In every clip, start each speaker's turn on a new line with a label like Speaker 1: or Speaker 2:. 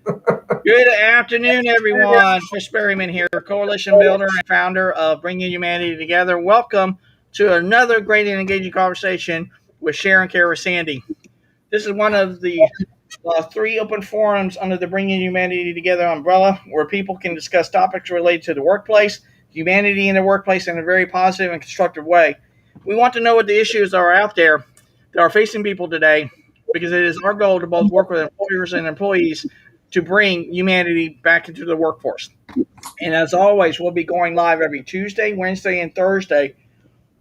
Speaker 1: Good afternoon, everyone. Chris Berryman here, coalition builder and founder of Bringing Humanity Together. Welcome to another great and engaging conversation with Sharon Care with Sandy. This is one of the three open forums under the Bringing Humanity Together umbrella where people can discuss topics related to the workplace, humanity in the workplace in a very positive and constructive way. We want to know what the issues are out there that are facing people today because it is our goal to both work with employers and employees to bring humanity back into the workforce. And as always, we'll be going live every Tuesday, Wednesday, and Thursday,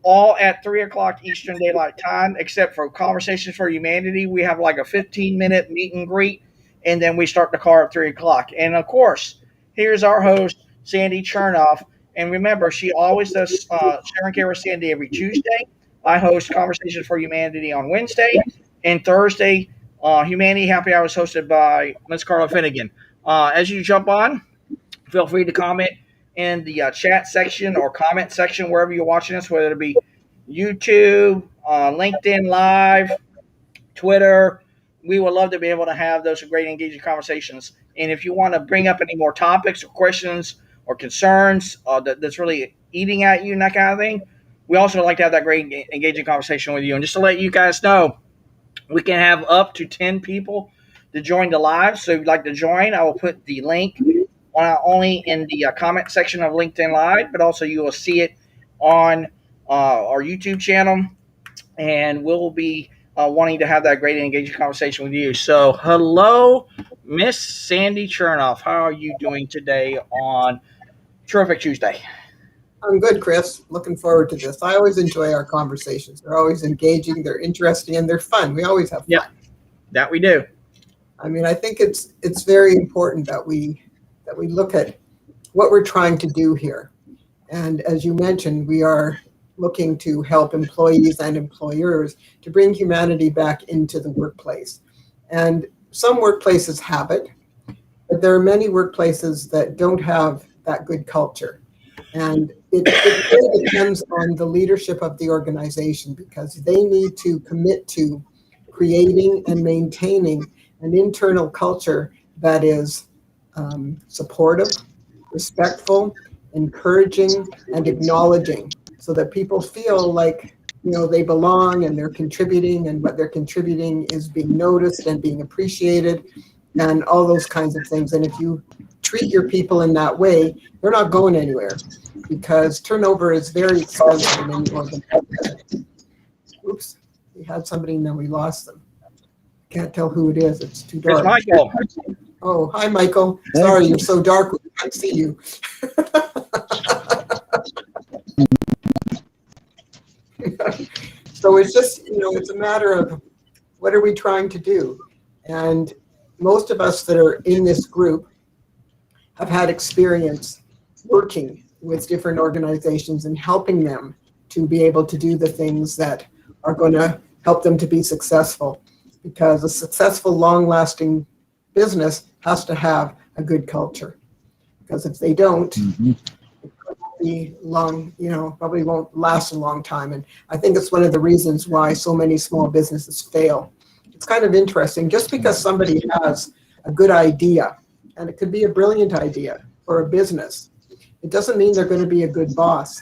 Speaker 1: all at 3 o'clock Eastern Daylight Time, except for Conversations for Humanity. We have like a 15-minute meet and greet, and then we start the car at 3 o'clock. And of course, here's our host, Sandy Chernoff. And remember, she always does Sharon Care with Sandy every Tuesday. I host Conversations for Humanity on Wednesday, and Thursday, Humanity Happy Hour is hosted by Ms. Carla Fedigan. As you jump on, feel free to comment in the chat section or comment section wherever you're watching us, whether it be YouTube, LinkedIn Live, Twitter. We would love to be able to have those great engaging conversations. And if you want to bring up any more topics or questions or concerns that's really eating at you and that kind of thing, we also like to have that great engaging conversation with you. And just to let you guys know, we can have up to 10 people to join the live. So if you'd like to join, I will put the link not only in the comment section of LinkedIn Live, but also you will see it on our YouTube channel. And we'll be wanting to have that great and engaging conversation with you. So hello, Miss Sandy Chernoff. How are you doing today on Terrific Tuesday?
Speaker 2: I'm good, Chris. Looking forward to this. I always enjoy our conversations. They're always engaging, they're interesting, and they're fun. We always have fun.
Speaker 1: Yeah, that we do.
Speaker 2: I mean, I think it's very important that we look at what we're trying to do here. And as you mentioned, we are looking to help employees and employers to bring humanity back into the workplace. And some workplaces have it, but there are many workplaces that don't have that good culture. And it really depends on the leadership of the organization, because they need to commit to creating and maintaining an internal culture that is supportive, respectful, encouraging, and acknowledging, so that people feel like they belong and they're contributing, and what they're contributing is being noticed and being appreciated, and all those kinds of things. And if you treat your people in that way, they're not going anywhere, because turnover is very expensive in any organization. Oops, we had somebody and then we lost them. Can't tell who it is. It's too dark.
Speaker 1: It's Michael.
Speaker 2: Oh, hi, Michael. Sorry, you're so dark we can't see you. So it's just, it's a matter of what are we trying to do? And most of us that are in this group have had experience working with different organizations and helping them to be able to do the things that are going to help them to be successful. Because a successful, long-lasting business has to have a good culture. Because if they don't, it could be long, probably won't last a long time. And I think it's one of the reasons why so many small businesses fail. It's kind of interesting. Just because somebody has a good idea, and it could be a brilliant idea for a business, it doesn't mean they're going to be a good boss.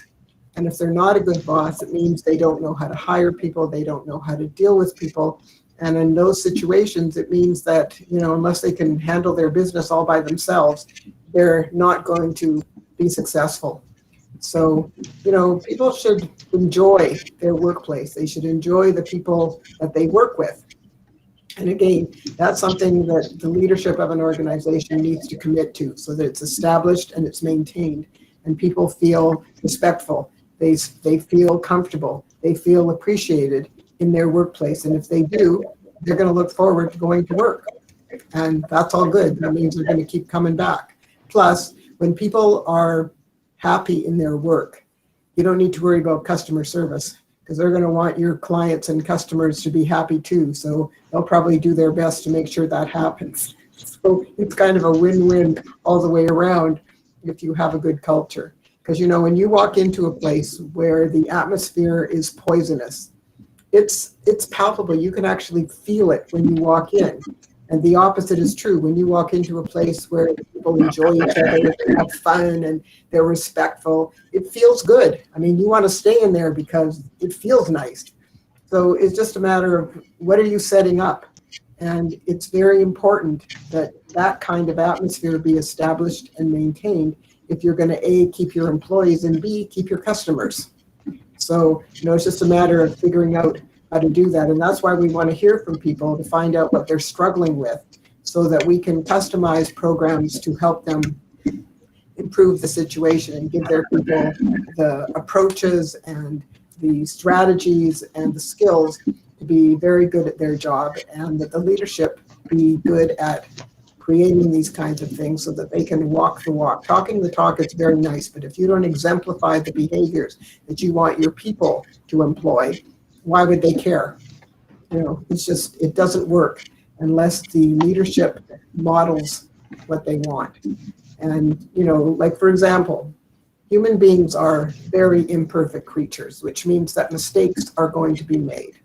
Speaker 2: And if they're not a good boss, it means they don't know how to hire people, they don't know how to deal with people. And in those situations, it means that, unless they can handle their business all by themselves, they're not going to be successful. So, people should enjoy their workplace. They should enjoy the people that they work with. And again, that's something that the leadership of an organization needs to commit to, so that it's established and it's maintained, and people feel respectful. They feel comfortable. They feel appreciated in their workplace. And if they do, they're going to look forward to going to work. And that's all good. That means they're going to keep coming back. Plus, when people are happy in their work, you don't need to worry about customer service, because they're going to want your clients and customers to be happy too. So they'll probably do their best to make sure that happens. So it's kind of a win-win all the way around if you have a good culture. Because, when you walk into a place where the atmosphere is poisonous, it's palpable. You can actually feel it when you walk in. And the opposite is true. When you walk into a place where people enjoy each other, they have fun, and they're respectful, it feels good. I mean, you want to stay in there because it feels nice. So it's just a matter of what are you setting up? And it's very important that that kind of atmosphere be established and maintained if you're going to A, keep your employees, and B, keep your customers. So, it's just a matter of figuring out how to do that. And that's why we want to hear from people to find out what they're struggling with so that we can customize programs to help them improve the situation and give their people the approaches and the strategies and the skills to be very good at their job, and that the leadership be good at creating these kinds of things so that they can walk the walk. Talking the talk is very nice, but if you don't exemplify the behaviors that you want your people to employ, why would they care? It doesn't work unless the leadership models what they want. And, like for example, human beings are very imperfect creatures, which means that mistakes are going to be made.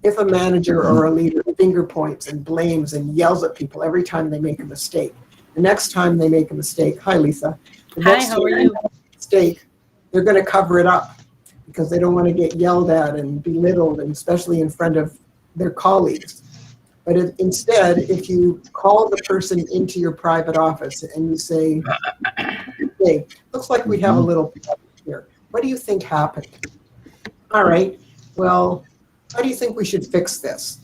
Speaker 2: If a manager or a leader finger points and blames and yells at people every time they make a mistake, the next time they make a mistake, hi Lisa,
Speaker 3: Hi, how are you?
Speaker 2: Mistake, they're going to cover it up because they don't want to get yelled at and belittled, and especially in front of their colleagues. But instead, if you call the person into your private office and you say, hey, looks like we have a little problem here. What do you think happened? All right, well, how do you think we should fix this?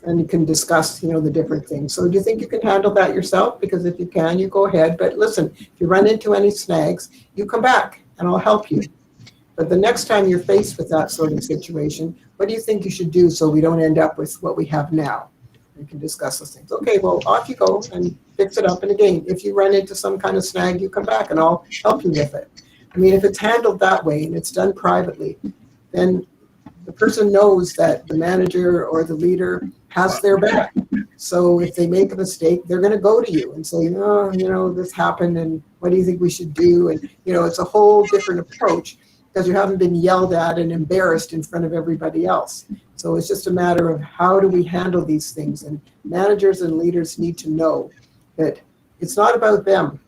Speaker 2: And you can discuss, the different things. So do you think you can handle that yourself? Because if you can, you go ahead. But listen, if you run into any snags, you come back and I'll help you. But the next time you're faced with that sort of situation, what do you think you should do so we don't end up with what we have now? We can discuss those things. Okay, well, off you go and fix it up. And again, if you run into some kind of snag, you come back and I'll help you with it. I mean, if it's handled that way and it's done privately, then the person knows that the manager or the leader has their back. So if they make a mistake, they're going to go to you and say, this happened and what do you think we should do? And, it's a whole different approach because you haven't been yelled at and embarrassed in front of everybody else. So it's just a matter of how do we handle these things? And managers and leaders need to know that it's not about them.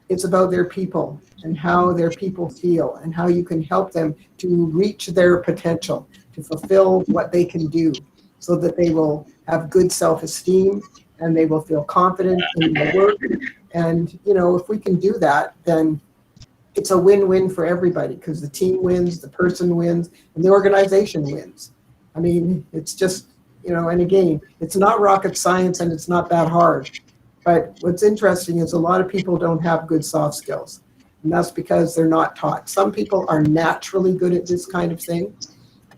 Speaker 2: It's about their people and how their people feel and how you can help them to reach their potential, to fulfill what they can do so that they will have good self-esteem and they will feel confident in their work. And, if we can do that, then it's a win-win for everybody because the team wins, the person wins, and the organization wins. I mean, it's just, and again, it's not rocket science and it's not that hard. But what's interesting is a lot of people don't have good soft skills. And that's because they're not taught. Some people are naturally good at this kind of thing,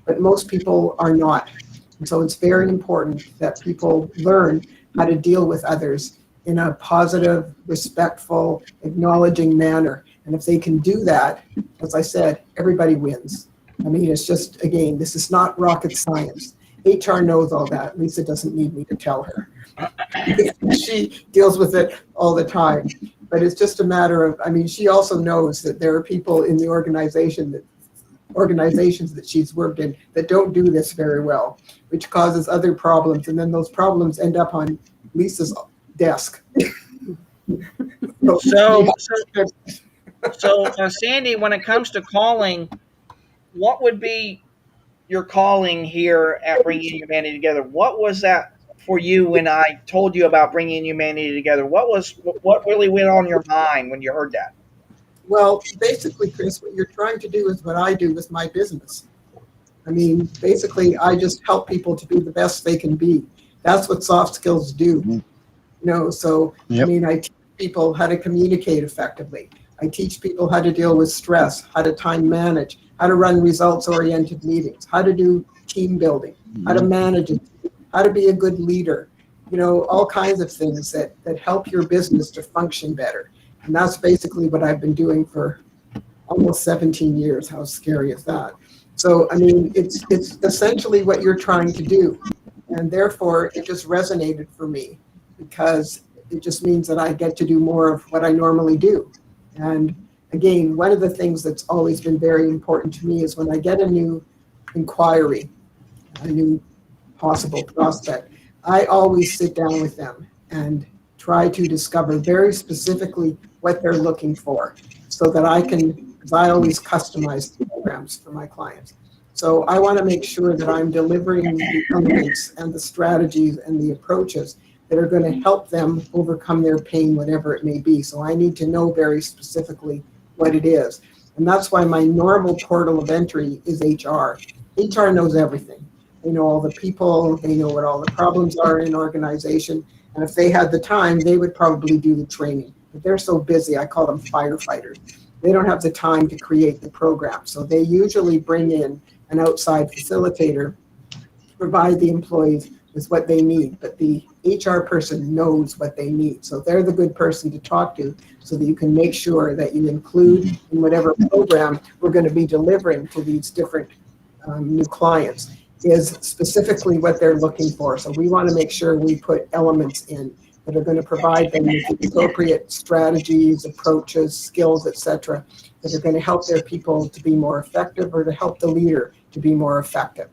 Speaker 2: but most people are not. And so it's very important that people learn how to deal with others in a positive, respectful, acknowledging manner. And if they can do that, as I said, everybody wins. I mean, it's just, again, this is not rocket science. HR knows all that. Lisa doesn't need me to tell her. She deals with it all the time. But it's just a matter of, she also knows that there are people in the organizations that she's worked in that don't do this very well, which causes other problems. And then those problems end up on Lisa's desk.
Speaker 1: So, Sandy, when it comes to calling, what would be your calling here at Bringing Humanity Together? What was that for you when I told you about Bringing Humanity Together? What really went on your mind when you heard that?
Speaker 2: Well, basically, Chris, what you're trying to do is what I do with my business. Basically, I just help people to be the best they can be. That's what soft skills do. Yep. I teach people how to communicate effectively. I teach people how to deal with stress, how to time manage, how to run results-oriented meetings, how to do team building, how to manage it, how to be a good leader, all kinds of things that help your business to function better. And that's basically what I've been doing for almost 17 years. How scary is that? So, it's essentially what you're trying to do. And therefore, it just resonated for me because it just means that I get to do more of what I normally do. And again, one of the things that's always been very important to me is when I get a new inquiry, a new possible prospect, I always sit down with them and try to discover very specifically what they're looking for, so that I can, because I always customize the programs for my clients. So I want to make sure that I'm delivering the elements and the strategies and the approaches that are going to help them overcome their pain, whatever it may be. So I need to know very specifically what it is. And that's why my normal portal of entry is HR. HR knows everything. They know all the people, they know what all the problems are in an organization. And if they had the time, they would probably do the training. But they're so busy, I call them firefighters. They don't have the time to create the program. So they usually bring in an outside facilitator to provide the employees with what they need. But the HR person knows what they need. So they're the good person to talk to, so that you can make sure that you include in whatever program we're going to be delivering to these different new clients is specifically what they're looking for. So we want to make sure we put elements in that are going to provide them with the appropriate strategies, approaches, skills, etc., that are going to help their people to be more effective, or to help the leader to be more effective.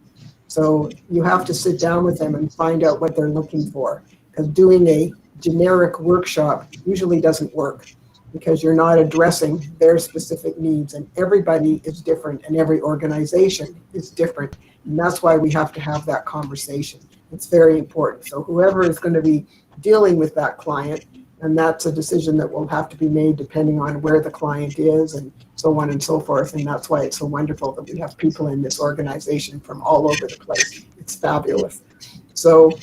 Speaker 2: So you have to sit down with them and find out what they're looking for, because doing a generic workshop usually doesn't work, because you're not addressing their specific needs, and everybody is different and every organization is different. And that's why we have to have that conversation. It's very important. So whoever is going to be dealing with that client, and that's a decision that will have to be made depending on where the client is and so on and so forth. And that's why it's so wonderful that we have people in this organization from all over the place. It's fabulous. So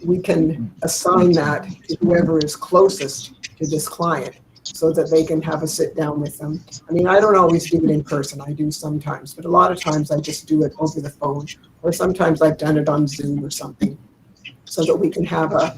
Speaker 2: we can assign that to whoever is closest to this client, so that they can have a sit down with them. I mean, I don't always do it in person. I do sometimes, but a lot of times I just do it over the phone, or sometimes I've done it on Zoom or something, so that we can have a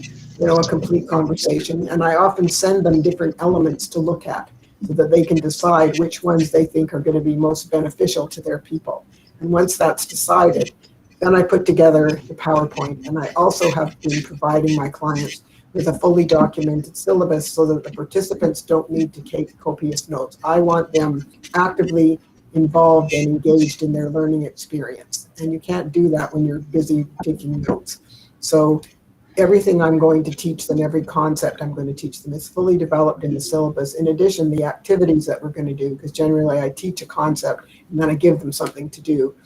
Speaker 2: complete conversation. And I often send them different elements to look at, so that they can decide which ones they think are going to be most beneficial to their people. And once that's decided, then I put together the PowerPoint. And I also have been providing my clients with a fully documented syllabus, so that the participants don't need to take copious notes. I want them actively involved and engaged in their learning experience. And you can't do that when you're busy taking notes. So everything I'm going to teach them, every concept I'm going to teach them, is fully developed in the syllabus. In addition, the activities that we're going to do, because generally I teach a concept and then I give them something to do.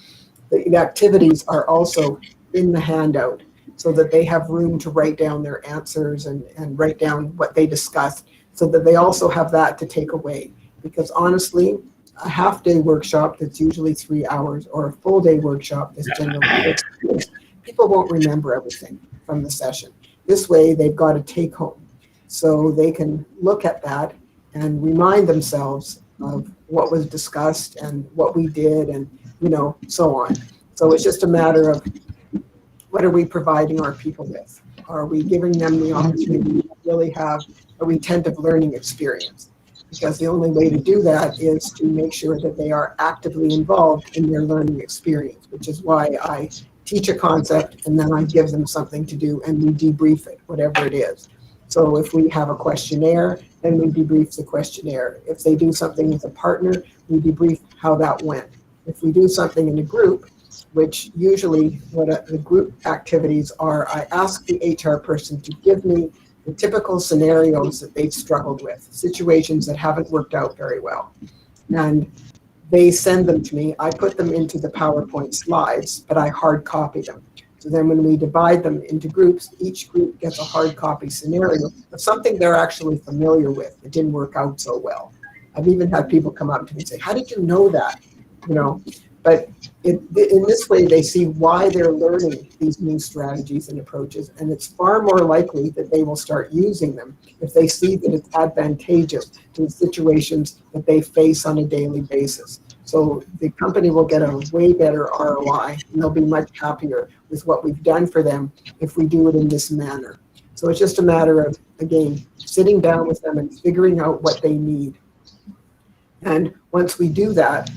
Speaker 2: The activities are also in the handout, so that they have room to write down their answers and write down what they discussed, so that they also have that to take away. Because honestly, a half-day workshop that's usually 3 hours, or a full-day workshop that's generally 6 hours, people won't remember everything from the session. This way, they've got a take-home, so they can look at that and remind themselves of what was discussed and what we did, and so on. So it's just a matter of, what are we providing our people with? Are we giving them the opportunity to really have a retentive learning experience? Because the only way to do that is to make sure that they are actively involved in their learning experience, which is why I teach a concept and then I give them something to do and we debrief it, whatever it is. So if we have a questionnaire, then we debrief the questionnaire. If they do something with a partner, we debrief how that went. If we do something in a group, which usually what the group activities are, I ask the HR person to give me the typical scenarios that they've struggled with, situations that haven't worked out very well. And they send them to me. I put them into the PowerPoint slides, but I hard copy them. So then when we divide them into groups, each group gets a hard copy scenario of something they're actually familiar with that didn't work out so well. I've even had people come up to me and say, how did you know that? But in this way, they see why they're learning these new strategies and approaches, and it's far more likely that they will start using them if they see that it's advantageous to the situations that they face on a daily basis. So the company will get a way better ROI, and they'll be much happier with what we've done for them if we do it in this manner. So it's just a matter of, again, sitting down with them and figuring out what they need. And once we do that,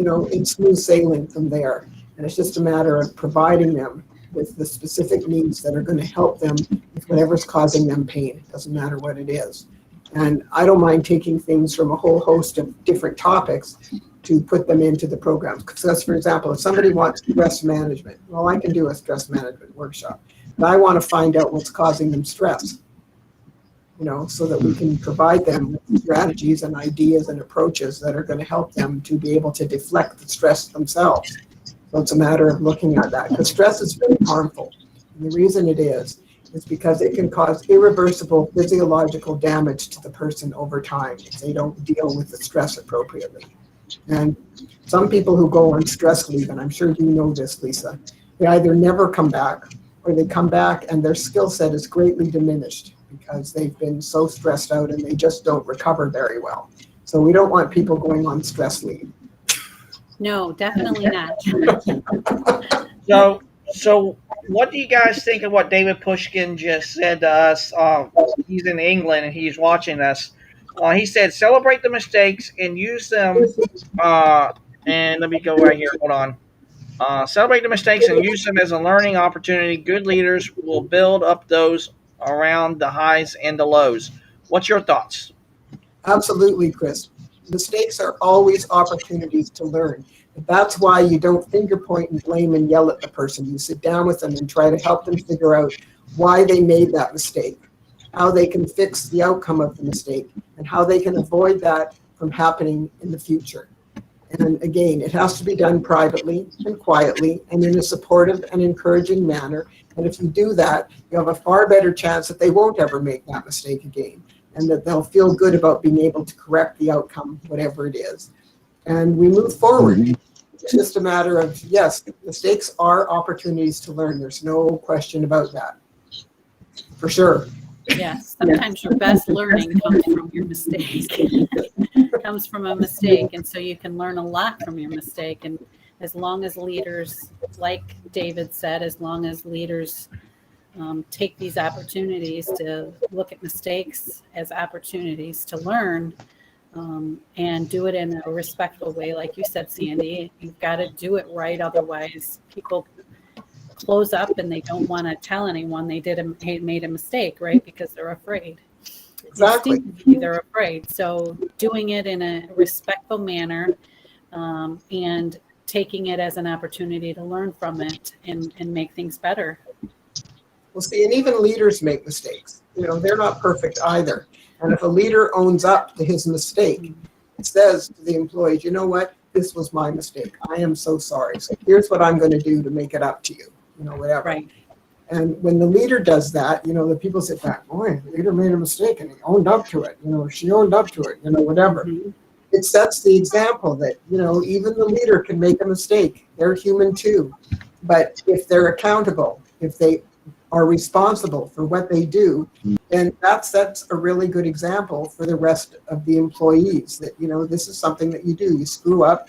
Speaker 2: it's smooth sailing from there. And it's just a matter of providing them with the specific needs that are going to help them with whatever's causing them pain. It doesn't matter what it is. And I don't mind taking things from a whole host of different topics to put them into the programs. Because, for example, if somebody wants stress management, well, I can do a stress management workshop. But I want to find out what's causing them stress. so that we can provide them with strategies and ideas and approaches that are going to help them to be able to deflect the stress themselves. So it's a matter of looking at that, because stress is very harmful. And the reason it is because it can cause irreversible physiological damage to the person over time if they don't deal with the stress appropriately. And some people who go on stress leave, and I'm sure you know this, Lisa, they either never come back, or they come back and their skill set is greatly diminished because they've been so stressed out and they just don't recover very well. So we don't want people going on stress leave.
Speaker 3: No, definitely not.
Speaker 1: So what do you guys think of what David Pushkin just said to us? He's in England and he's watching us. He said, celebrate the mistakes and use them. And let me go right here. Hold on. Celebrate the mistakes and use them as a learning opportunity. Good leaders will build up those around the highs and the lows. What's your thoughts?
Speaker 2: Absolutely, Chris. Mistakes are always opportunities to learn. That's why you don't finger point and blame and yell at the person. You sit down with them and try to help them figure out why they made that mistake, how they can fix the outcome of the mistake, and how they can avoid that from happening in the future. And again, it has to be done privately and quietly and in a supportive and encouraging manner. And if you do that, you have a far better chance that they won't ever make that mistake again, and that they'll feel good about being able to correct the outcome, whatever it is. And we move forward. It's just a matter of, yes, mistakes are opportunities to learn. There's no question about that. For sure.
Speaker 3: Yes, sometimes your best learning comes from your mistake. Comes from a mistake, and so you can learn a lot from your mistake. And as long as leaders, like David said, as long as leaders take these opportunities to look at mistakes as opportunities to learn, and do it in a respectful way, like you said, Sandy, you've got to do it right. Otherwise, people close up and they don't want to tell anyone they made a mistake, right? Because they're afraid.
Speaker 2: Exactly.
Speaker 3: They're afraid. So doing it in a respectful manner, and taking it as an opportunity to learn from it and make things better.
Speaker 2: Well, see, and even leaders make mistakes. They're not perfect either. And if a leader owns up to his mistake, it says to the employees, you know what? This was my mistake. I am so sorry. So here's what I'm going to do to make it up to you, whatever.
Speaker 3: Right.
Speaker 2: And when the leader does that, the people sit back, boy, the leader made a mistake and he owned up to it. She owned up to it, whatever. Mm-hmm. It sets the example that, even the leader can make a mistake. They're human too. But if they're accountable, if they are responsible for what they do, then that sets a really good example for the rest of the employees that, this is something that you do. You screw up,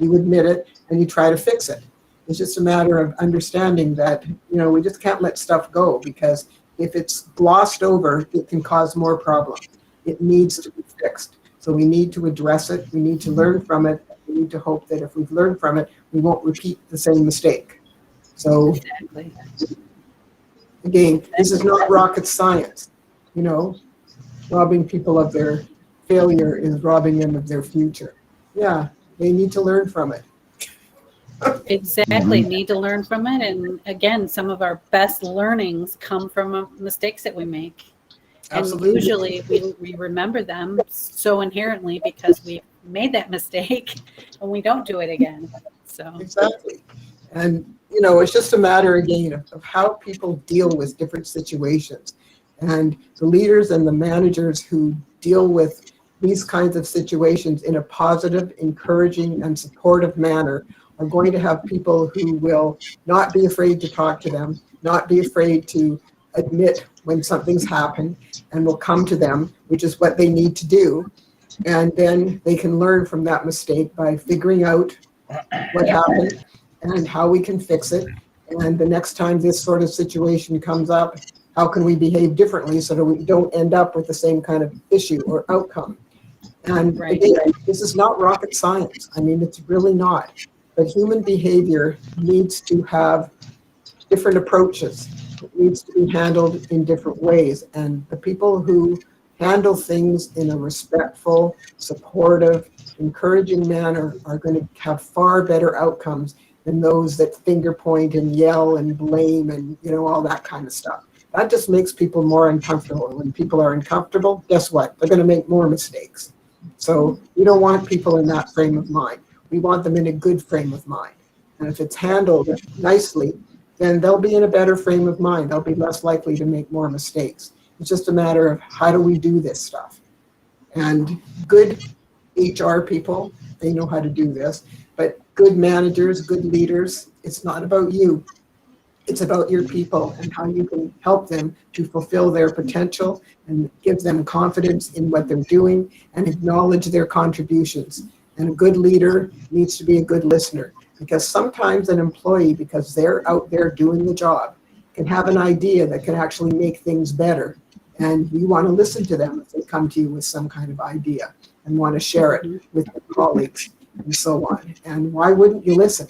Speaker 2: you admit it, and you try to fix it. It's just a matter of understanding that, we just can't let stuff go, because if it's glossed over, it can cause more problems. It needs to be fixed. So we need to address it. We need to learn from it. We need to hope that if we've learned from it, we won't repeat the same mistake. So
Speaker 3: exactly.
Speaker 2: Again, this is not rocket science. Robbing people of their failure is robbing them of their future. Yeah, they need to learn from it.
Speaker 3: Exactly, need to learn from it. And again, some of our best learnings come from mistakes that we make.
Speaker 2: Absolutely.
Speaker 3: And usually we remember them so inherently because we made that mistake and we don't do it again. So
Speaker 2: exactly. And it's just a matter again of how people deal with different situations. And the leaders and the managers who deal with these kinds of situations in a positive, encouraging, and supportive manner are going to have people who will not be afraid to talk to them, not be afraid to admit when something's happened, and will come to them, which is what they need to do. And then they can learn from that mistake by figuring out what happened and how we can fix it. And the next time this sort of situation comes up, how can we behave differently so that we don't end up with the same kind of issue or outcome? And
Speaker 3: right.
Speaker 2: Again, this is not rocket science. I mean, it's really not. But human behavior needs to have different approaches. It needs to be handled in different ways. And the people who handle things in a respectful, supportive, encouraging manner are going to have far better outcomes than those that finger point and yell and blame and all that kind of stuff. That just makes people more uncomfortable. And when people are uncomfortable, guess what? They're going to make more mistakes. So we don't want people in that frame of mind. We want them in a good frame of mind. And if it's handled nicely, then they'll be in a better frame of mind. They'll be less likely to make more mistakes. It's just a matter of how do we do this stuff. And good HR people, they know how to do this. But good managers, good leaders, it's not about you. It's about your people and how you can help them to fulfill their potential and give them confidence in what they're doing and acknowledge their contributions. And a good leader needs to be a good listener, because sometimes an employee, because they're out there doing the job, can have an idea that can actually make things better. And you want to listen to them if they come to you with some kind of idea and want to share it with your colleagues and so on. And why wouldn't you listen?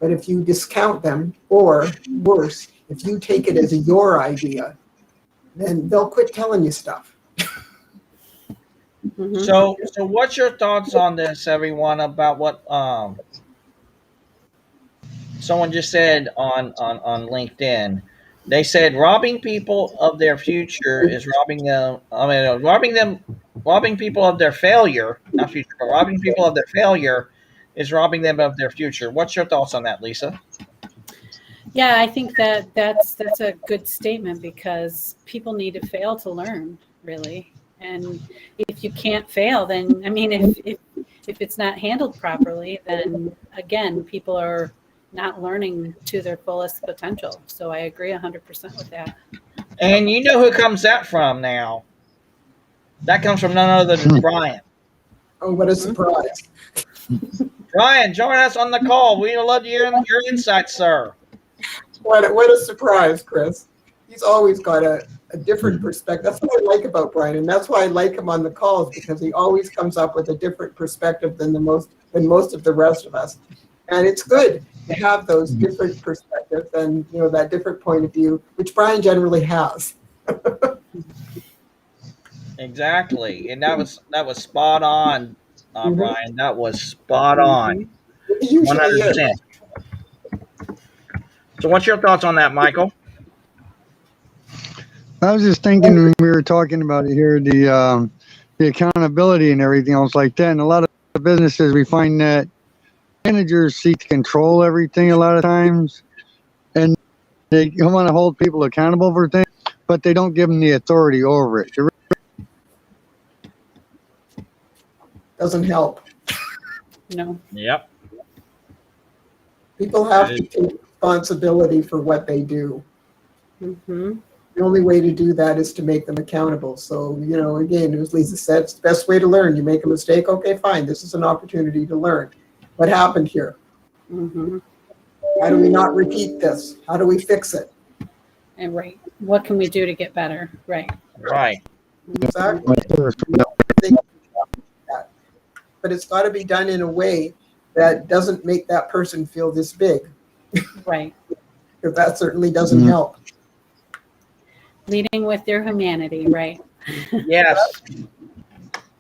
Speaker 2: But if you discount them, or worse, if you take it as your idea, then they'll quit telling you stuff.
Speaker 1: So what's your thoughts on this, everyone, about what someone just said on LinkedIn? They said robbing people of their future is robbing them. I mean, robbing people of their failure, not future, but robbing people of their failure is robbing them of their future. What's your thoughts on that, Lisa?
Speaker 3: Yeah, I think that's a good statement, because people need to fail to learn, really. And if you can't fail, then, I mean, if it's not handled properly, then again, people are not learning to their fullest potential. So I agree 100% with that.
Speaker 1: And you know who comes that from now? That comes from none other than Brian.
Speaker 2: Oh, what a surprise.
Speaker 1: Brian, join us on the call. We'd love to hear your insights, sir.
Speaker 2: What a surprise, Chris. He's always got a different perspective. That's what I like about Brian, and that's why I like him on the calls, because he always comes up with a different perspective than most of the rest of us. And it's good to have those different perspectives and, you know, that different point of view, which Brian generally has.
Speaker 1: Exactly, and that was spot on, Brian. That was spot on,
Speaker 2: It usually is.
Speaker 1: 100%. So, what's your thoughts on that, Michael?
Speaker 4: I was just thinking when we were talking about it here, the accountability and everything else like that. And a lot of businesses, we find that managers seek to control everything a lot of times, and they want to hold people accountable for things, but they don't give them the authority over it.
Speaker 2: Doesn't help.
Speaker 3: No.
Speaker 1: Yep.
Speaker 2: People have to take responsibility for what they do.
Speaker 3: Mm-hmm.
Speaker 2: The only way to do that is to make them accountable. So, you know, again, as Lisa said, it's the best way to learn. You make a mistake, okay, fine. This is an opportunity to learn. What happened here?
Speaker 3: Mm-hmm.
Speaker 2: How do we not repeat this? How do we fix it?
Speaker 3: And right. What can we do to get better? Right.
Speaker 1: Right.
Speaker 2: Exactly. But it's got to be done in a way that doesn't make that person feel this big.
Speaker 3: Right.
Speaker 2: Because that certainly doesn't help.
Speaker 3: Leading with their humanity, right?
Speaker 1: Yes.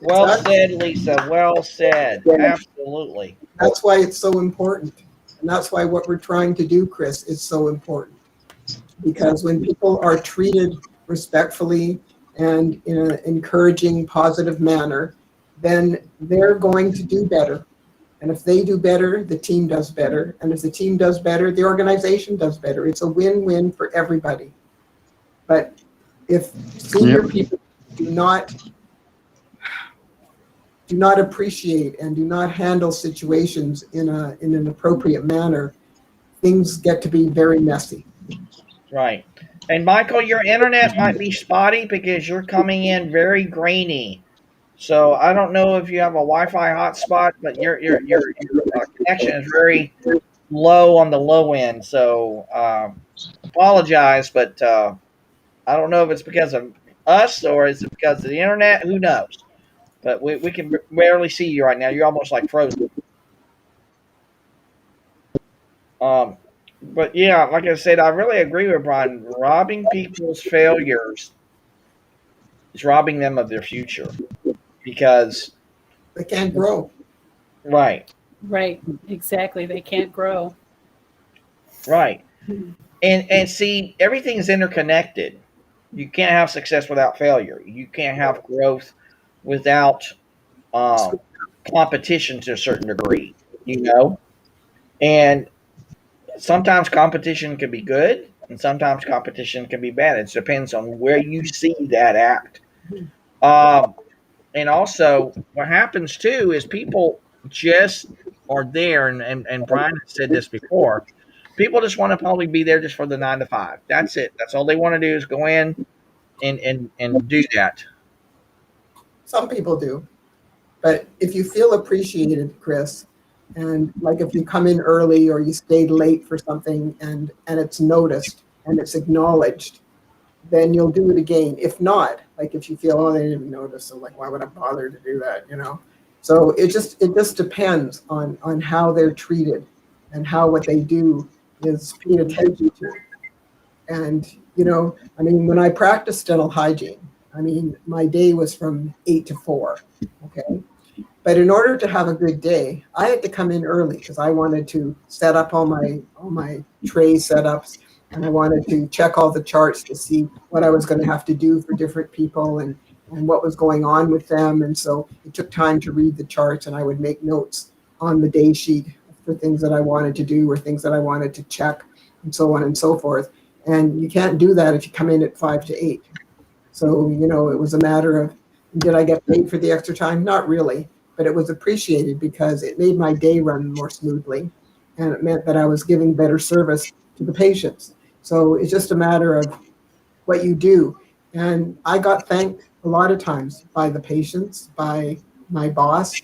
Speaker 1: Well said, Lisa. Well said. Absolutely.
Speaker 2: That's why it's so important. And that's why what we're trying to do, Chris, is so important. Because when people are treated respectfully and in an encouraging, positive manner, then they're going to do better. And if they do better, the team does better. And if the team does better, the organization does better. It's a win-win for everybody. But if senior people do not appreciate and do not handle situations in an appropriate manner, things get to be very messy.
Speaker 1: Right. And Michael, your internet might be spotty because you're coming in very grainy. So I don't know if you have a Wi-Fi hotspot, but your connection is very low on the low end. So apologize, but I don't know if it's because of us or is it because of the internet. Who knows? But we can barely see you right now. You're almost like frozen. But yeah, like I said, I really agree with Brian. Robbing people's failures is robbing them of their future because
Speaker 2: They can't grow.
Speaker 1: Right.
Speaker 3: Right. Exactly. They can't grow.
Speaker 1: Right. And see, everything is interconnected. You can't have success without failure. You can't have growth without competition to a certain degree, you know? And sometimes competition can be good and sometimes competition can be bad. It depends on where you see that at. Um, and also, what happens too is people just are there, and Brian said this before. People just want to probably be there just for the 9 to 5. That's it. That's all they want to do is go in and do that.
Speaker 2: Some people do. But if you feel appreciated, Chris, and like if you come in early or you stayed late for something and it's noticed and it's acknowledged, then you'll do it again. If not, like if you feel, oh, they didn't notice, so like why would I bother to do that, you know? So it just depends on how they're treated and how what they do is paid attention to. And you know, I mean, when I practiced dental hygiene, I mean, my day was from 8 to 4. Okay. But in order to have a good day, I had to come in early because I wanted to set up all my tray setups, and I wanted to check all the charts to see what I was going to have to do for different people and what was going on with them. And so it took time to read the charts, and I would make notes on the day sheet for things that I wanted to do or things that I wanted to check and so on and so forth. And you can't do that if you come in at 5 to 8. So, you know, it was a matter of, did I get paid for the extra time? Not really. But it was appreciated because it made my day run more smoothly, and it meant that I was giving better service to the patients. So it's just a matter of what you do. And I got thanked a lot of times by the patients, by my boss,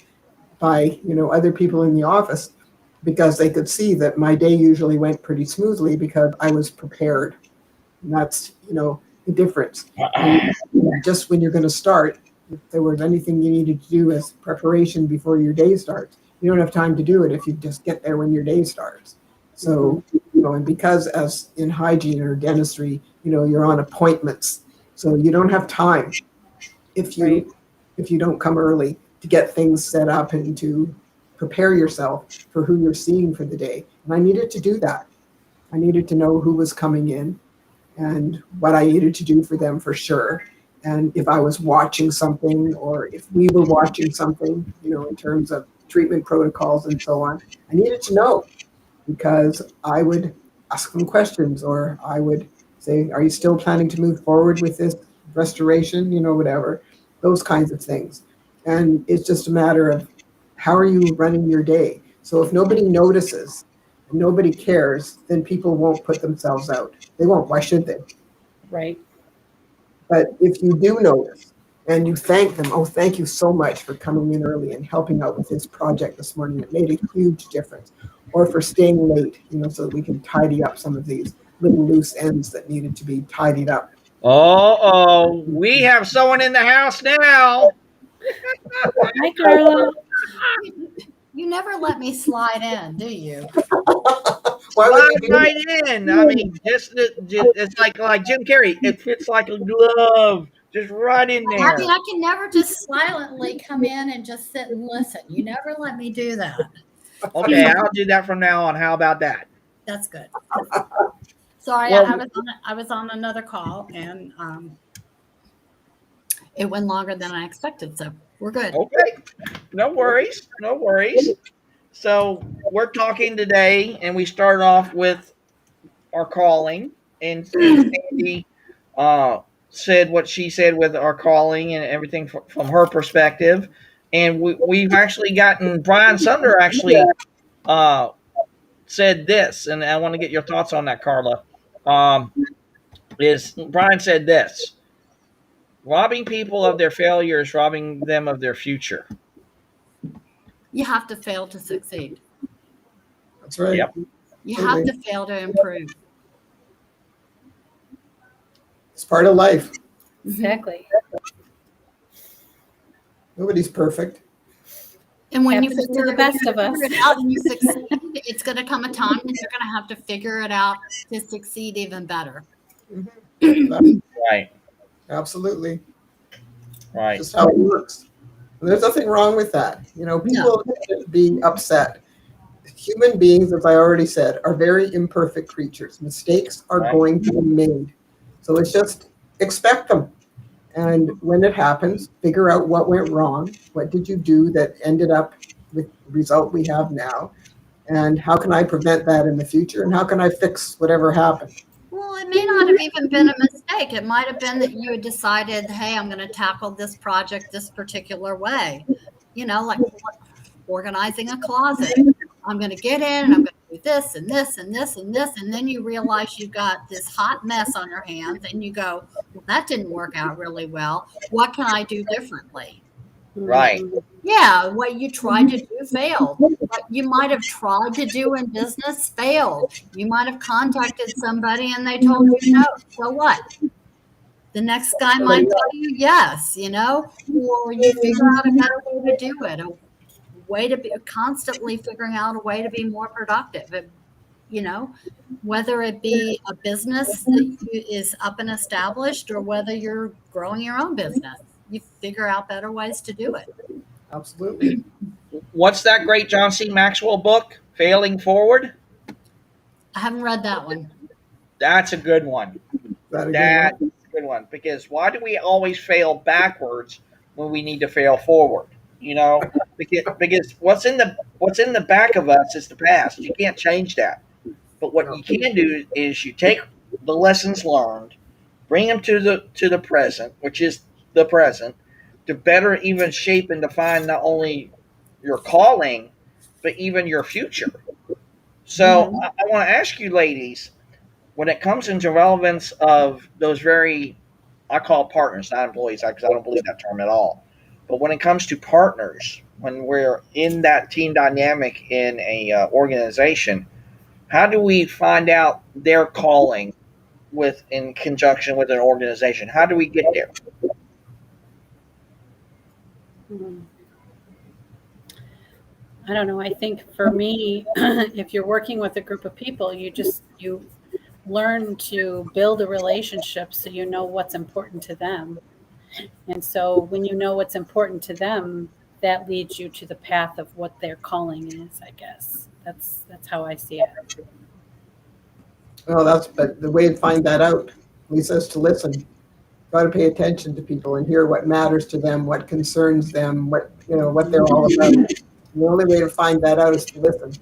Speaker 2: by, you know, other people in the office, because they could see that my day usually went pretty smoothly because I was prepared. And that's, you know, the difference. And just when you're going to start, if there was anything you needed to do as preparation before your day starts, you don't have time to do it if you just get there when your day starts. So, you know, and because as in hygiene or dentistry, you know, you're on appointments, so you don't have time if you don't come early to get things set up and to prepare yourself for who you're seeing for the day. And I needed to do that. I needed to know who was coming in and what I needed to do for them for sure. And if I was watching something or if we were watching something, you know, in terms of treatment protocols and so on, I needed to know because I would ask them questions or I would say, are you still planning to move forward with this restoration? You know, whatever, those kinds of things. And it's just a matter of how are you running your day? So if nobody notices, and nobody cares, then people won't put themselves out. They won't. Why should they?
Speaker 3: Right.
Speaker 2: But if you do notice and you thank them, oh, thank you so much for coming in early and helping out with this project this morning. It made a huge difference. Or for staying late, you know, so that we can tidy up some of these little loose ends that needed to be tidied up.
Speaker 1: Oh, we have someone in the house now.
Speaker 3: Hi, Carla.
Speaker 5: You never let me slide in, do you?
Speaker 2: Why would
Speaker 1: Slide
Speaker 2: you do
Speaker 1: right in. I mean, just it's like Jim Carrey. It fits like a glove. Just right in
Speaker 5: I
Speaker 1: there.
Speaker 5: mean, I can never just silently come in and just sit and listen. You never let me do that.
Speaker 1: Okay, I'll do that from now on. How about that?
Speaker 5: That's good. Sorry,
Speaker 1: Well-
Speaker 5: I was on another call and it went longer than I expected, so we're good.
Speaker 1: Okay, no worries, no worries. So we're talking today, and we start off with our calling, and Sandy said what she said with our calling and everything from her perspective, and we've actually gotten Brian Sunder actually said this, and I want to get your thoughts on that, Carla. Is Brian said this: robbing people of their failures, robbing them of their future.
Speaker 5: You have to fail to succeed.
Speaker 2: That's right.
Speaker 1: Yep.
Speaker 5: You have to fail to improve.
Speaker 2: It's part of life.
Speaker 3: Exactly.
Speaker 2: Nobody's perfect.
Speaker 5: And when
Speaker 3: Happens to the best of us.
Speaker 5: figure it out and you succeed, it's going to come a time when you're going to have to figure it out to succeed even better.
Speaker 1: Right.
Speaker 2: Absolutely.
Speaker 1: Right.
Speaker 2: Just how it works. And there's nothing wrong with that. You know, people shouldn't be upset. Human beings, as I already said, are very imperfect creatures. Mistakes are
Speaker 1: Right.
Speaker 2: going to be made. So it's just expect them. And when it happens, figure out what went wrong. What did you do that ended up with the result we have now? And how can I prevent that in the future? And how can I fix whatever happened?
Speaker 5: Well, it may not have even been a mistake. It might have been that you had decided, hey, I'm going to tackle this project this particular way. You know, like organizing a closet. I'm going to get in and I'm going to do this and this and this and this. And then you realize you've got this hot mess on your hands and you go, well, that didn't work out really well. What can I do differently?
Speaker 1: Right.
Speaker 5: Yeah, what you tried to do failed. What you might have tried to do in business failed. You might have contacted somebody and they told you no. So what? The next guy might tell you yes, you know, or you figure out a better way to do it, a way to be constantly figuring out a way to be more productive. You know, whether it be a business that is up and established or whether you're growing your own business, you figure out better ways to do it.
Speaker 2: Absolutely.
Speaker 1: What's that great John C. Maxwell book, Failing Forward?
Speaker 5: I haven't read that one.
Speaker 1: That's a good one.
Speaker 2: That's
Speaker 1: That's a good one. Because why do we always fail backwards when we need to fail forward? You know, because what's in the back of us is the past. You can't change that. But what you can do is you take the lessons learned, bring them to the present, which is the present, to better even shape and define not only your calling, but even your future. So I want to ask you, ladies, when it comes into relevance of those very, I call partners, not employees, because I don't believe that term at all. But when it comes to partners, when we're in that team dynamic in a organization, how do we find out their calling in conjunction with an organization? How do we get there?
Speaker 3: I don't know. I think for me, if you're working with a group of people, you learn to build a relationship so you know what's important to them. And so when you know what's important to them, that leads you to the path of what their calling is, I guess. That's how I see it.
Speaker 2: Well, but the way to find that out, Lisa, is to listen. Got to pay attention to people and hear what matters to them, what concerns them, what they're all about. And the only way to find that out is to listen.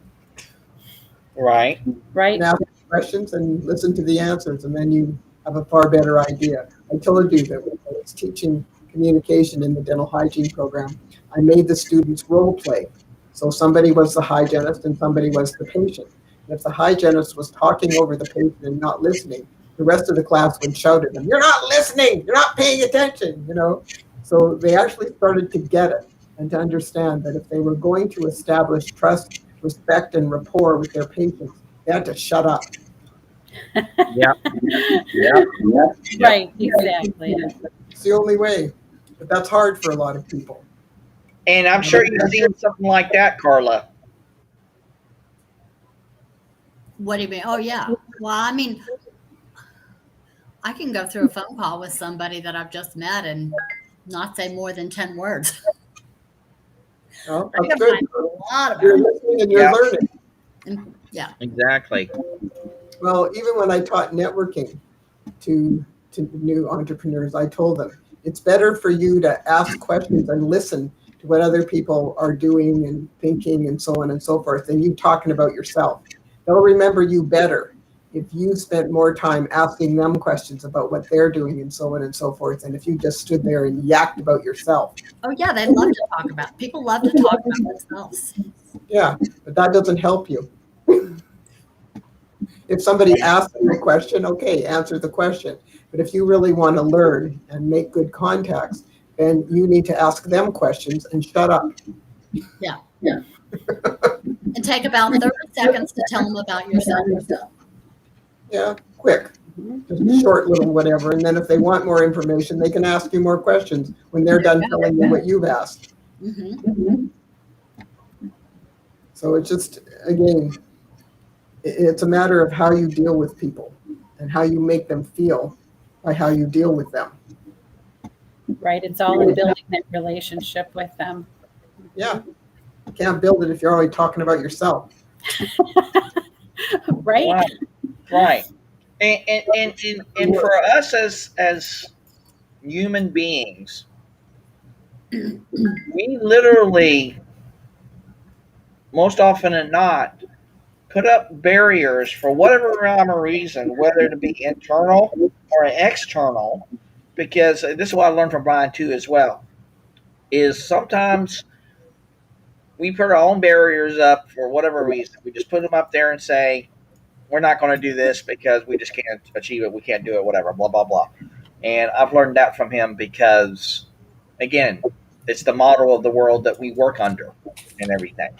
Speaker 1: Right.
Speaker 3: Right.
Speaker 2: And ask questions and listen to the answers, and then you have a far better idea. I told you that when I was teaching communication in the dental hygiene program, I made the students role play. So somebody was the hygienist and somebody was the patient. And if the hygienist was talking over the patient and not listening, the rest of the class would shout at them, "You're not listening, you're not paying attention," So they actually started to get it and to understand that if they were going to establish trust, respect, and rapport with their patients, they had to shut up.
Speaker 1: Yeah.
Speaker 3: Right, exactly.
Speaker 2: It's the only way, but that's hard for a lot of people.
Speaker 1: And I'm sure you've seen something like that, Carla.
Speaker 5: What do you mean? Oh, yeah. Well, I mean, I can go through a phone call with somebody that I've just met and not say more than 10 words.
Speaker 2: Well,
Speaker 5: I can
Speaker 2: that's good.
Speaker 5: find a lot about
Speaker 2: You're
Speaker 5: it.
Speaker 2: listening and you're learning.
Speaker 5: And, yeah.
Speaker 1: Exactly.
Speaker 2: Well, even when I taught networking to new entrepreneurs, I told them it's better for you to ask questions and listen to what other people are doing and thinking and so on and so forth than you talking about yourself. They'll remember you better if you spent more time asking them questions about what they're doing and so on and so forth than if you just stood there and yacked about yourself.
Speaker 5: Oh, yeah. They love to talk about it. People love to talk about themselves.
Speaker 2: Yeah, but that doesn't help you. If somebody asks you a question, okay, answer the question. But if you really want to learn and make good contacts, then you need to ask them questions and shut up.
Speaker 5: Yeah. And take about 30 seconds to tell them about yourself.
Speaker 2: Yeah, quick. Just a short little whatever. And then if they want more information, they can ask you more questions when they're done telling you what you've asked.
Speaker 5: Mm-hmm.
Speaker 2: So it's just, again, it's a matter of how you deal with people and how you make them feel by how you deal with them.
Speaker 3: Right. It's all in building that relationship with them.
Speaker 2: Yeah. You can't build it if you're always talking about yourself.
Speaker 3: Right.
Speaker 1: Right. And for us as human beings, we literally, most often than not, put up barriers for whatever rhyme or reason, whether it be internal or external, because this is what I learned from Brian too as well, is sometimes we put our own barriers up for whatever reason. We just put them up there and say, we're not going to do this because we just can't achieve it. We can't do it, whatever, blah, blah, blah. And I've learned that from him because, again, it's the model of the world that we work under and everything.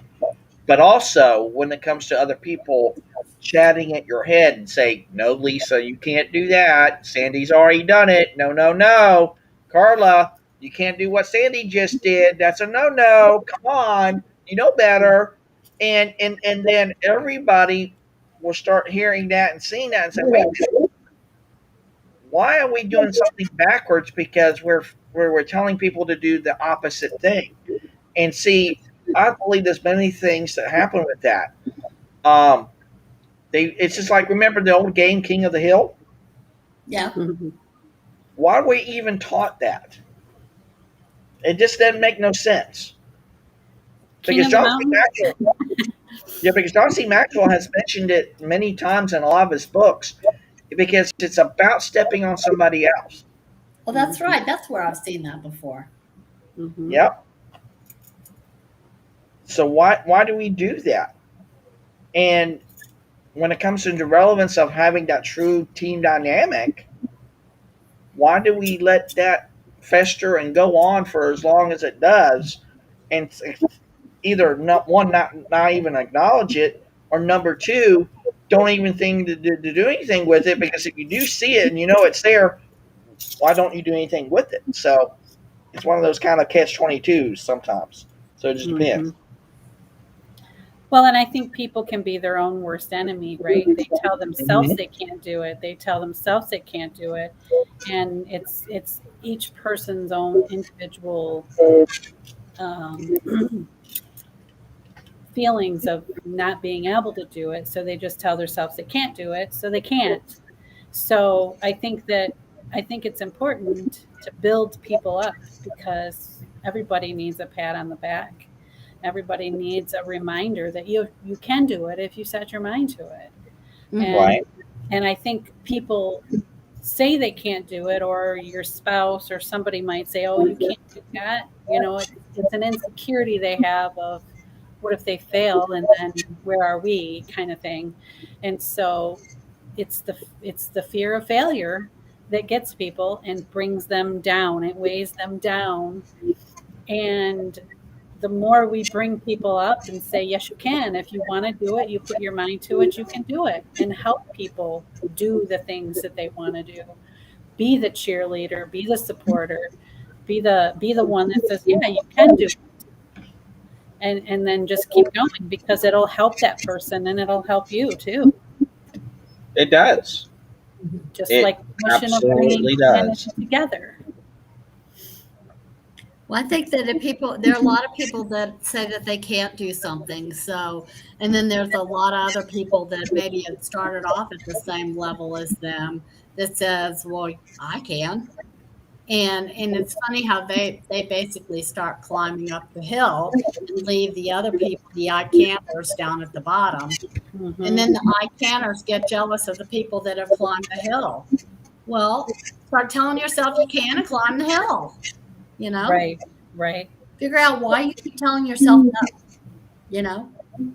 Speaker 1: But also, when it comes to other people chatting at your head and say, no, Lisa, you can't do that. Sandy's already done it. No, no, no. Carla, you can't do what Sandy just did. That's a no-no. Come on. You know better. And then everybody will start hearing that and seeing that and say, wait, why are we doing something backwards? Because we're telling people to do the opposite thing. And see, I believe there's many things that happen with that. It's just like, remember the old game King of the Hill?
Speaker 5: Yeah.
Speaker 1: Why were we even taught that? It just doesn't make no sense. Because John C. Maxwell, because John C. Maxwell has mentioned it many times in a lot of his books, because it's about stepping on somebody else.
Speaker 5: Well, that's right. That's where I've seen that before.
Speaker 3: Mm-hmm.
Speaker 1: Yep. So why do we do that? And when it comes to the relevance of having that true team dynamic, why do we let that fester and go on for as long as it does, and either not even acknowledge it, or number two, don't even think to do anything with it? Because if you do see it and you know it's there, why don't you do anything with it? So it's one of those kind of catch-22s sometimes. So it just depends.
Speaker 3: Well, and I think people can be their own worst enemy, right? They tell themselves they can't do it. They tell themselves they can't do it. And it's each person's own individual feelings of not being able to do it. So they just tell themselves they can't do it, so they can't. So I think it's important to build people up, because everybody needs a pat on the back. Everybody needs a reminder that you can do it if you set your mind to it.
Speaker 1: Right.
Speaker 3: And I think people say they can't do it, or your spouse or somebody might say, oh, you can't do that. You know, it's an insecurity they have of, what if they fail, and then where are we, kind of thing. And so it's the fear of failure that gets people and brings them down. It weighs them down. And the more we bring people up and say, yes, you can. If you want to do it, you put your mind to it, you can do it, and help people do the things that they want to do. Be the cheerleader, be the supporter, be the one that says, yeah, you can do it. And then just keep going, because it'll help that person and it'll help you too.
Speaker 1: It does.
Speaker 3: Just
Speaker 1: It
Speaker 3: like pushing a
Speaker 1: absolutely does.
Speaker 3: together.
Speaker 5: Well, I think that there are a lot of people that say that they can't do something. So, and then there's a lot of other people that maybe had started off at the same level as them that says, well, I can. And it's funny how they basically start climbing up the hill and leave the other people, the I canners, down at the bottom.
Speaker 3: Mm-hmm.
Speaker 5: And then the I canners get jealous of the people that have climbed the hill. Well, start telling yourself you can and climb the hill. You know?
Speaker 3: Right.
Speaker 5: Figure out why you keep telling yourself no. You know?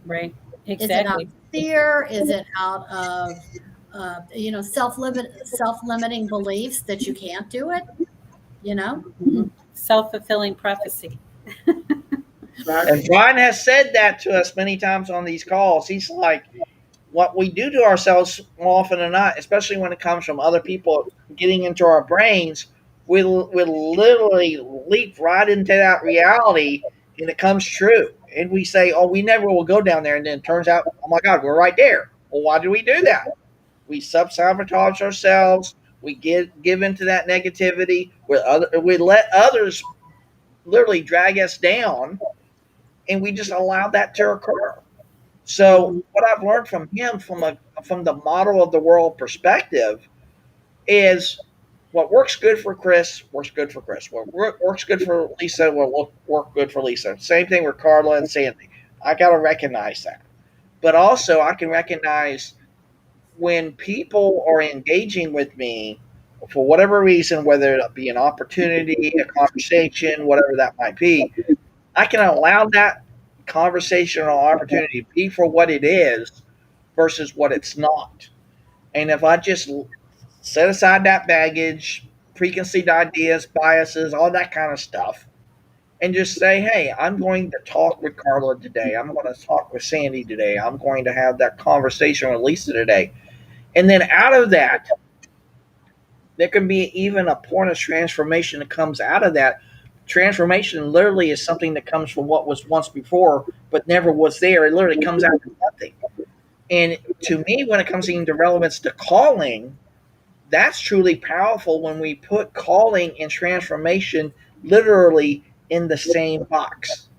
Speaker 3: Right. Exactly.
Speaker 5: Is it out of fear? Is it out of self-limiting beliefs that you can't do it? You know?
Speaker 3: Mm-hmm. Self-fulfilling prophecy.
Speaker 1: And Brian has said that to us many times on these calls. He's like, what we do to ourselves more often than not, especially when it comes from other people getting into our brains, we'll literally leap right into that reality, and it comes true. And we say, oh, we never will go down there. And then it turns out, oh my God, we're right there. Well, why do we do that? We self-sabotage ourselves. We give into that negativity. We let others literally drag us down, and we just allow that to occur. So what I've learned from him, from the model of the world perspective, is what works good for Chris works good for Chris. What works good for Lisa will work good for Lisa. Same thing with Carla and Sandy. I got to recognize that. But also, I can recognize when people are engaging with me for whatever reason, whether it be an opportunity, a conversation, whatever that might be, I can allow that conversation or opportunity to be for what it is versus what it's not. And if I just set aside that baggage, preconceived ideas, biases, all that kind of stuff, and just say, hey, I'm going to talk with Carla today. I'm going to talk with Sandy today. I'm going to have that conversation with Lisa today. And then out of that, there can be even a point of transformation that comes out of that. Transformation literally is something that comes from what was once before, but never was there. It literally comes out of nothing. And to me, when it comes into relevance to calling, that's truly powerful when we put calling and transformation literally in the same box.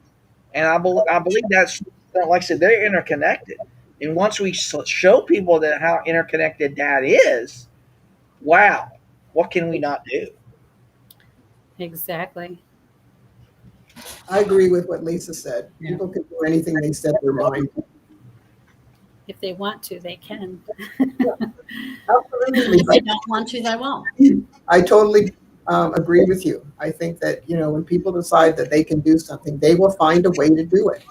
Speaker 1: And I believe that's, like I said, they're interconnected. And once we show people that how interconnected that is, wow, what can we not do?
Speaker 3: Exactly.
Speaker 2: I agree with what Lisa said. People can do anything they set their mind to.
Speaker 3: If they want to, they can.
Speaker 2: Absolutely.
Speaker 5: If they don't want to, they won't.
Speaker 2: I totally agree with you. I think that, when people decide that they can do something, they will find a way to do it.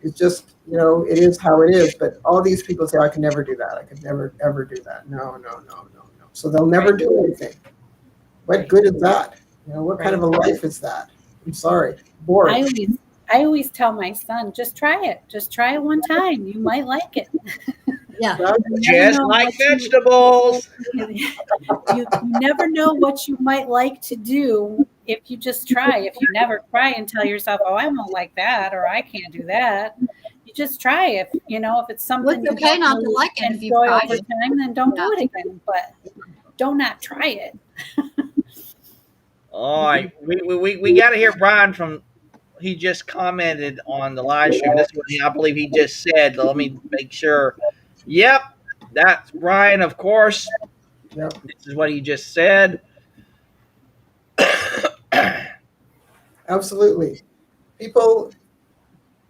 Speaker 2: It's just, it is how it is. But all these people say, I can never do that. I could never, ever do that. No. So they'll never do anything. What good is that? What kind of a life is that? I'm sorry. Boring.
Speaker 3: I always tell my son, just try it. Just try it one time. You might like it.
Speaker 5: Yeah.
Speaker 1: Just like vegetables.
Speaker 3: You never know what you might like to do if you just try. If you never try and tell yourself, oh, I won't like that, or I can't do that. You just try. If it's something
Speaker 5: It's okay not to like it if you
Speaker 3: enjoy
Speaker 5: try
Speaker 3: over
Speaker 5: it.
Speaker 3: time, then don't do it again. But don't not try it.
Speaker 1: All right, we got to hear Brian from. He just commented on the live stream. This is what I believe he just said. Let me make sure. Yep, that's Brian, of course.
Speaker 2: Yep.
Speaker 1: This is what he just said.
Speaker 2: Absolutely. People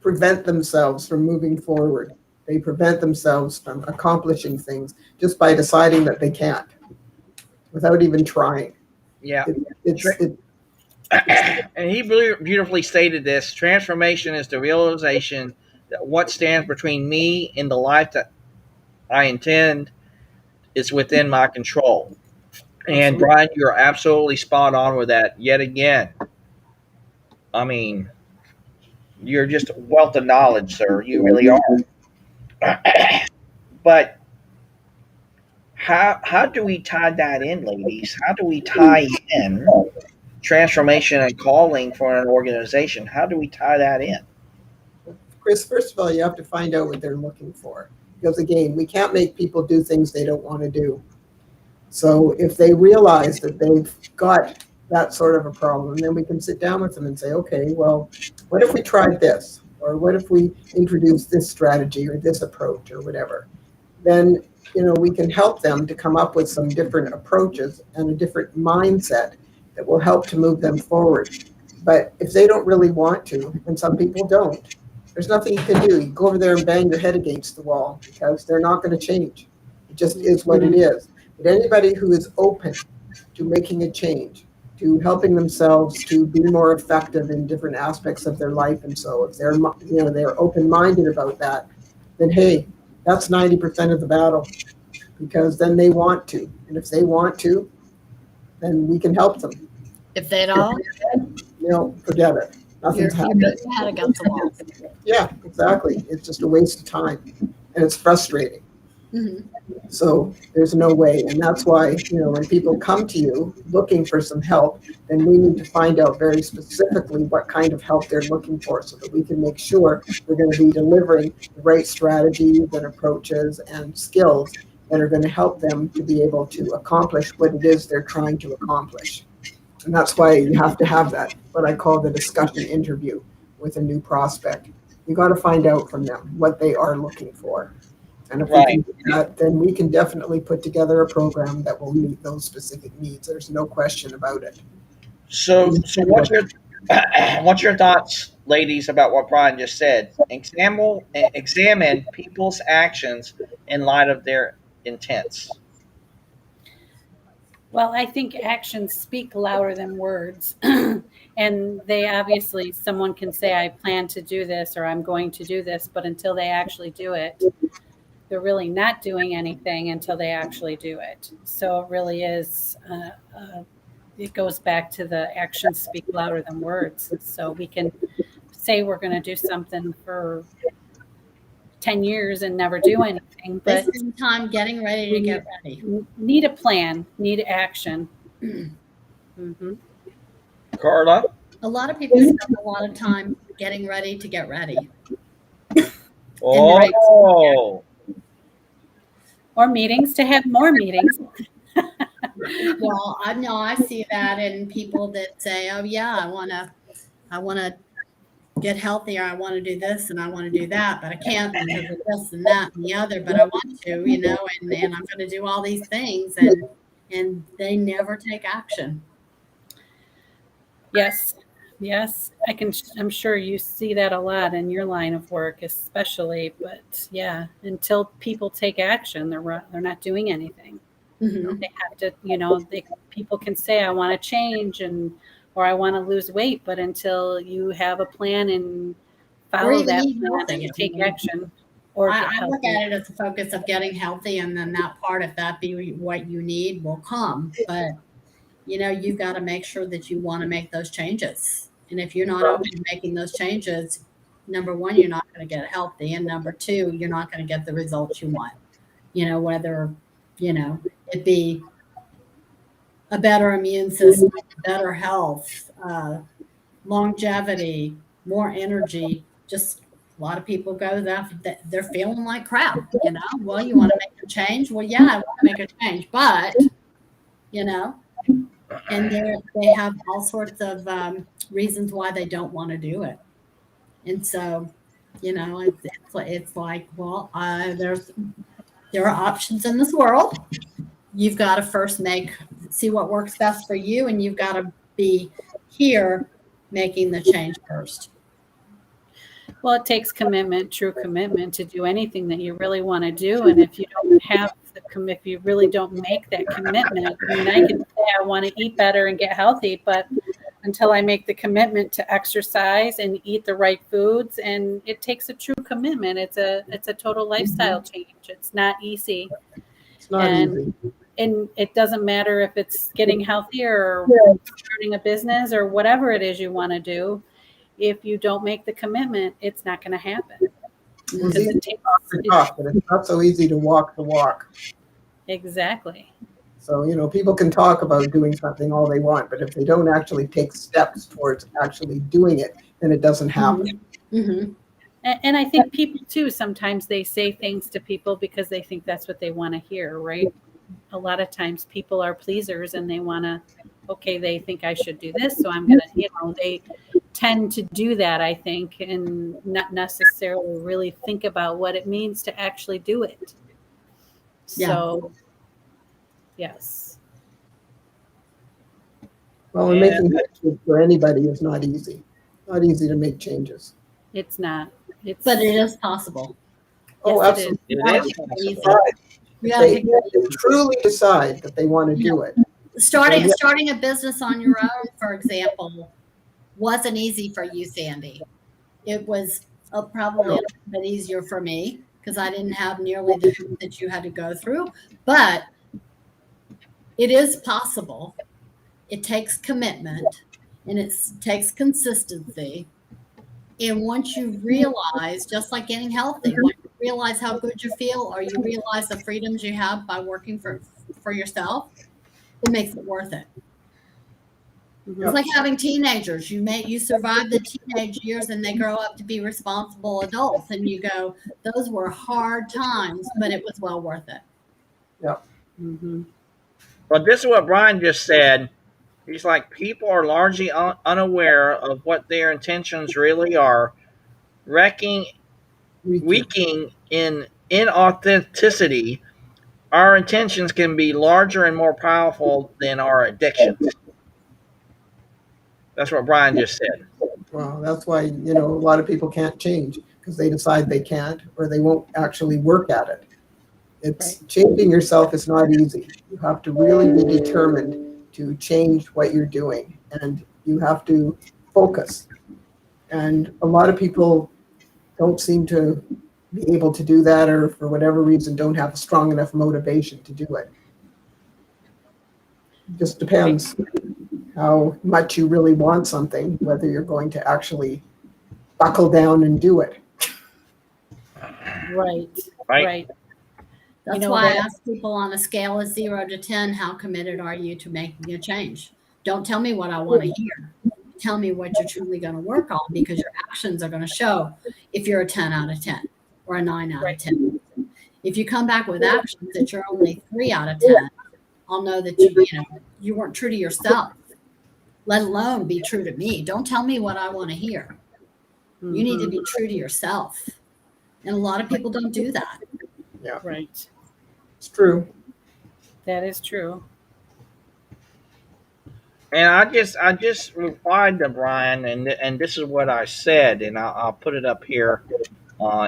Speaker 2: prevent themselves from moving forward. They prevent themselves from accomplishing things just by deciding that they can't without even trying.
Speaker 1: Yeah.
Speaker 2: It's
Speaker 1: And he beautifully stated this. Transformation is the realization that what stands between me and the life that I intend is within my control. And Brian, you're absolutely spot on with that yet again. I mean, you're just a wealth of knowledge, sir. You really are. But how do we tie that in, ladies? How do we tie in transformation and calling for an organization? How do we tie that in?
Speaker 2: Chris, first of all, you have to find out what they're looking for. Because again, we can't make people do things they don't want to do. So if they realize that they've got that sort of a problem, then we can sit down with them and say, okay, well, what if we tried this? Or what if we introduced this strategy or this approach or whatever? Then, we can help them to come up with some different approaches and a different mindset that will help to move them forward. But if they don't really want to, and some people don't, there's nothing you can do. You go over there and bang your head against the wall because they're not going to change. It just is what it is. But anybody who is open to making a change, to helping themselves to be more effective in different aspects of their life, and so if they're they're open-minded about that, then hey, that's 90% of the battle, because then they want to, and if they want to, then we can help them.
Speaker 5: If they don't,
Speaker 2: Forget it. Nothing's
Speaker 5: you're
Speaker 2: happening.
Speaker 5: beating your head against the wall.
Speaker 2: Yeah, exactly. It's just a waste of time, and it's frustrating.
Speaker 5: Mm-hmm.
Speaker 2: So there's no way. And that's why, when people come to you looking for some help, then we need to find out very specifically what kind of help they're looking for so that we can make sure we're going to be delivering the right strategies and approaches and skills that are going to help them to be able to accomplish what it is they're trying to accomplish. And that's why you have to have that, what I call the discussion interview with a new prospect. You got to find out from them what they are looking for. And if we
Speaker 1: Right.
Speaker 2: can do that, then we can definitely put together a program that will meet those specific needs. There's no question about it.
Speaker 1: So what's your thoughts, ladies, about what Brian just said? Examine people's actions in light of their intents.
Speaker 3: Well, I think actions speak louder than words. And they obviously, someone can say, I plan to do this or I'm going to do this, but until they actually do it, they're really not doing anything until they actually do it. So it really is, it goes back to the actions speak louder than words. So we can say we're going to do something for 10 years and never do anything,
Speaker 5: They
Speaker 3: but
Speaker 5: spend time getting ready to get ready.
Speaker 3: need a plan, need action. Mm-hmm.
Speaker 1: Carla?
Speaker 5: A lot of people spend a lot of time getting ready to get ready.
Speaker 1: Oh,
Speaker 3: Or meetings to have more meetings.
Speaker 5: Well, I know I see that in people that say, "Oh yeah, I want to get healthier. I want to do this and I want to do that, but I can't because of this and that and the other. But I want to, you know, and I'm going to do all these things, and they never take action."
Speaker 3: Yes. Yes. I'm sure you see that a lot in your line of work, especially, but yeah, until people take action, they're not doing anything.
Speaker 5: Mhm.
Speaker 3: They have to, people can say, I want to change or I want to lose weight, but until you have a plan and
Speaker 5: Or
Speaker 3: follow
Speaker 5: even
Speaker 3: that
Speaker 5: eat
Speaker 3: plan
Speaker 5: healthy.
Speaker 3: and take action or get
Speaker 5: I look
Speaker 3: healthy.
Speaker 5: at it as a focus of getting healthy, and then that part, if that be what you need, will come. But you know, you've got to make sure that you want to make those changes. And if you're not open to making those changes, number one, you're not going to get healthy, and number two, you're not going to get the results you want. You know, whether it be a better immune system, better health, longevity, more energy. Just a lot of people go that they're feeling like crap. You know, well, you want to make a change. Well, yeah, I want to make a change, but you know, and they have all sorts of reasons why they don't want to do it. And so, you know, it's like, well, there are options in this world. You've got to first see what works best for you, and you've got to be here making the change first.
Speaker 3: Well, it takes commitment, true commitment to do anything that you really want to do. And if you don't have if you really don't make that commitment, I mean, I can say I want to eat better and get healthy, but until I make the commitment to exercise and eat the right foods, and it takes a true commitment. It's a total lifestyle change. It's not easy.
Speaker 2: It's not
Speaker 3: And
Speaker 2: easy.
Speaker 3: and it doesn't matter if it's getting healthier or starting a business or whatever it is you want to do. If you don't make the commitment, it's not going to happen.
Speaker 2: It's
Speaker 3: Because
Speaker 2: easy
Speaker 3: it
Speaker 2: to talk the talk, but it's not so easy to walk the walk.
Speaker 3: exactly.
Speaker 2: So, you know, people can talk about doing something all they want, but if they don't actually take steps towards actually doing it, then it doesn't happen.
Speaker 5: Mm-hmm.
Speaker 3: And I think people too, sometimes they say things to people because they think that's what they want to hear, right? A lot of times people are pleasers and they want to, okay, they think I should do this. So I'm going to, they tend to do that, I think, and not necessarily really think about what it means to actually do it.
Speaker 5: Yeah.
Speaker 3: So, yes.
Speaker 2: Well, and making changes for anybody is not easy. Not easy to make changes.
Speaker 3: It's not.
Speaker 5: But it is possible.
Speaker 2: Oh,
Speaker 3: Yes, it is.
Speaker 2: absolutely.
Speaker 1: It is possible.
Speaker 2: They truly decide that they want to do it.
Speaker 5: Starting a business on your own, for example, wasn't easy for you, Sandy. It was probably a little bit easier for me because I didn't have nearly the things that you had to go through. But it is possible. It takes commitment and it takes consistency. And once you realize, just like getting healthy, once you realize how good you feel, or you realize the freedoms you have by working for yourself, it makes it worth it. It's like having teenagers. You survive the teenage years and they grow up to be responsible adults. And you go, those were hard times, but it was well worth it.
Speaker 2: Yeah.
Speaker 3: Mm-hmm.
Speaker 1: Well, this is what Brian just said. He's like, people are largely unaware of what their intentions really are, weakening in inauthenticity, our intentions can be larger and more powerful than our addictions. That's what Brian just said.
Speaker 2: Well, that's why, a lot of people can't change because they decide they can't or they won't actually work at it. It's changing yourself is not easy. You have to really be determined to change what you're doing, and you have to focus. And a lot of people don't seem to be able to do that, or for whatever reason don't have a strong enough motivation to do it. It just depends how much you really want something, whether you're going to actually buckle down and do it.
Speaker 3: Right.
Speaker 5: That's why I ask people on a scale of 0 to 10, how committed are you to making a change? Don't tell me what I want to hear. Tell me what you're truly going to work on, because your actions are going to show if you're a 10 out of 10 or a 9 out of 10. If you come back with actions that you're only 3 out of 10, I'll know that you weren't true to yourself, let alone be true to me. Don't tell me what I want to hear. You need to be true to yourself. And a lot of people don't do that.
Speaker 2: Yeah.
Speaker 3: Right.
Speaker 2: It's true.
Speaker 3: That is true.
Speaker 1: And I just replied to Brian, and this is what I said, and I'll put it up here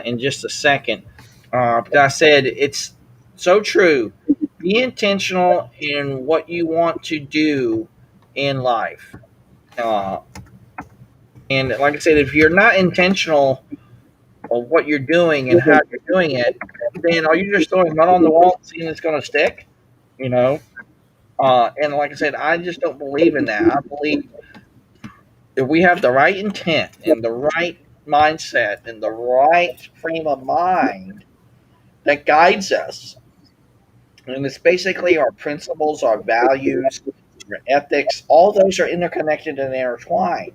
Speaker 1: in just a second. But I said it's so true. Be intentional in what you want to do in life. And like I said, if you're not intentional of what you're doing and how you're doing it, then are you just throwing mud on the wall and seeing it's going to stick? And like I said, I just don't believe in that. I believe if we have the right intent and the right mindset and the right frame of mind that guides us, and it's basically our principles, our values, our ethics, all those are interconnected and intertwined.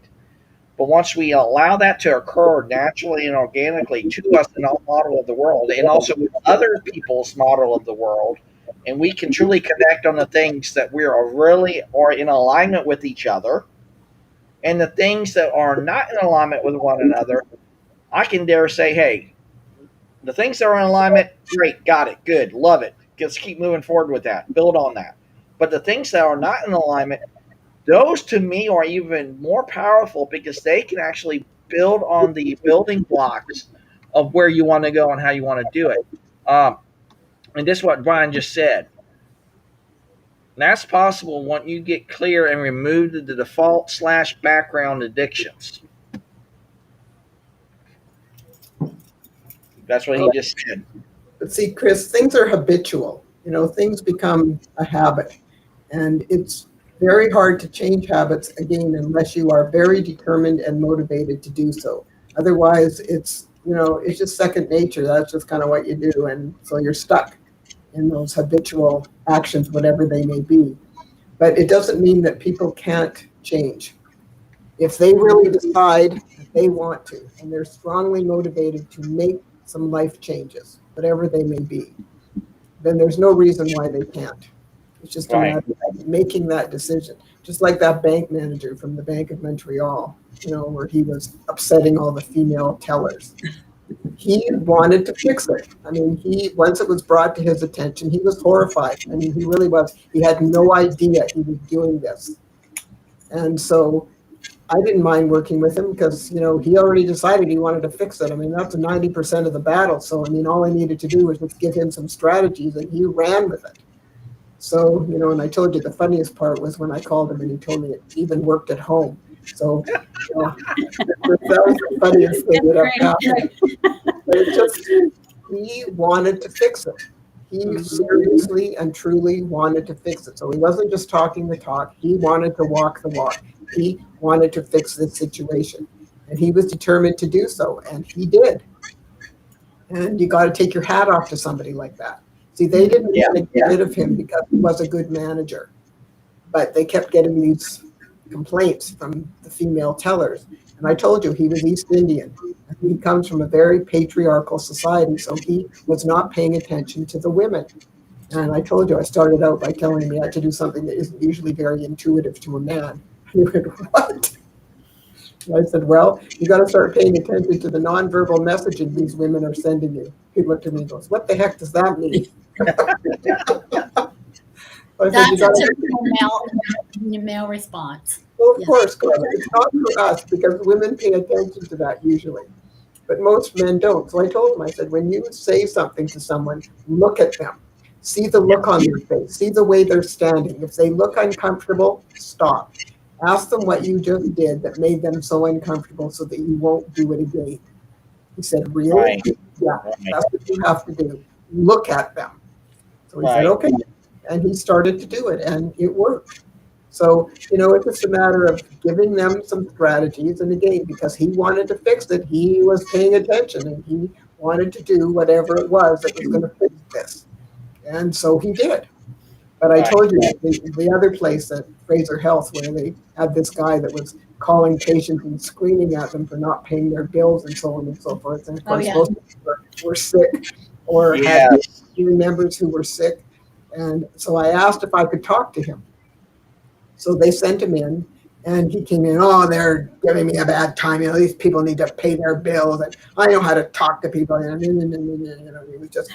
Speaker 1: But once we allow that to occur naturally and organically to us in our model of the world, and also with other people's model of the world, and we can truly connect on the things that we are really are in alignment with each other, and the things that are not in alignment with one another, I can dare say, hey, the things that are in alignment, great, got it, good, love it. Let's keep moving forward with that, build on that. But the things that are not in alignment, those to me are even more powerful because they can actually build on the building blocks of where you want to go and how you want to do it. And this is what Brian just said. That's possible when you get clear and remove the default / background addictions. That's what he just said.
Speaker 2: But see, Chris, things are habitual. Things become a habit. And it's very hard to change habits again unless you are very determined and motivated to do so. Otherwise, it's just second nature. That's just kind of what you do. And so you're stuck in those habitual actions, whatever they may be. But it doesn't mean that people can't change. If they really decide that they want to, and they're strongly motivated to make some life changes, whatever they may be, then there's no reason why they can't. It's just a matter of making that decision. Just like that bank manager from the Bank of Montreal, where he was upsetting all the female tellers. He wanted to fix it. I mean, once it was brought to his attention, he was horrified. I mean, he really was. He had no idea he was doing this. And so I didn't mind working with him because, he already decided he wanted to fix it. I mean, that's 90% of the battle. So, I mean, all I needed to do was just give him some strategies, and he ran with it. So, and I told you the funniest part was when I called him and he told me it even worked at home. So, that was the funniest thing that ever happened. But it just, he wanted to fix it. He seriously and truly wanted to fix it. So he wasn't just talking the talk. He wanted to walk the walk. He wanted to fix this situation. And he was determined to do so. And he did. And you got to take your hat off to somebody like that. See, they didn't want to get rid of him because he was a good manager. But they kept getting these complaints from the female tellers. And I told you, he was East Indian. He comes from a very patriarchal society, so he was not paying attention to the women. And I told you, I started out by telling him he had to do something that isn't usually very intuitive to a man. He went, what? I said, well, you got to start paying attention to the nonverbal messaging these women are sending you. He looked at me and goes, what the heck does that mean? I said,
Speaker 5: That's
Speaker 2: you
Speaker 5: a
Speaker 2: got to.
Speaker 5: typical male response.
Speaker 2: Well, of
Speaker 5: Yeah.
Speaker 2: course, Carla. It's not for us because women pay attention to that usually, but most men don't. So I told him, I said, when you say something to someone, look at them. See the look on their face. See the way they're standing. If they look uncomfortable, stop. Ask them what you just did that made them so uncomfortable so that you won't do it again. He said, really?
Speaker 1: Right.
Speaker 2: Yeah,
Speaker 1: Right.
Speaker 2: that's what you have to do. Look at them. So he said,
Speaker 1: Right.
Speaker 2: okay. And he started to do it, and it worked. So, it's just a matter of giving them some strategies. And again, because he wanted to fix it, he was paying attention and he wanted to do whatever it was that was going to fix this. And so he did. But I
Speaker 1: Right.
Speaker 2: told you the other place at Fraser Health where they had this guy that was calling patients and screaming at them for not paying their bills and so on and so forth. And of course,
Speaker 5: yeah.
Speaker 2: most of them were sick or had
Speaker 1: Yes.
Speaker 2: family members who were sick. And so I asked if I could talk to him. So they sent him in, and he came in, oh, they're giving me a bad time. These people need to pay their bills. And I know how to talk to people. He was just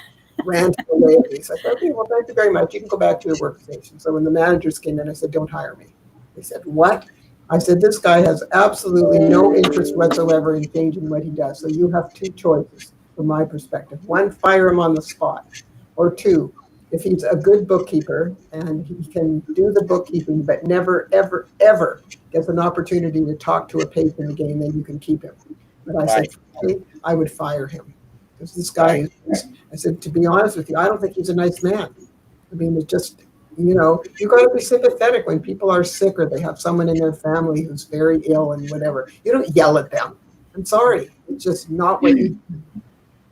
Speaker 2: ranting away at me. So I said, okay, well, thank you very much. You can go back to your workstation. So when the managers came in, I said, don't hire me. They said, what? I said, this guy has absolutely no interest whatsoever in changing what he does. So you have two choices from my perspective. One, fire him on the spot. Or two, if he's a good bookkeeper and he can do the bookkeeping, but never, ever, ever gets an opportunity to talk to a patient again, then you can keep him. But I said, frankly, I would fire him. Because this guy is, I said, to be honest with you, I don't think he's a nice man. I mean, it's just, you got to be sympathetic when people are sick or they have someone in their family who's very ill and whatever. You don't yell at them. I'm sorry. It's just not what you do.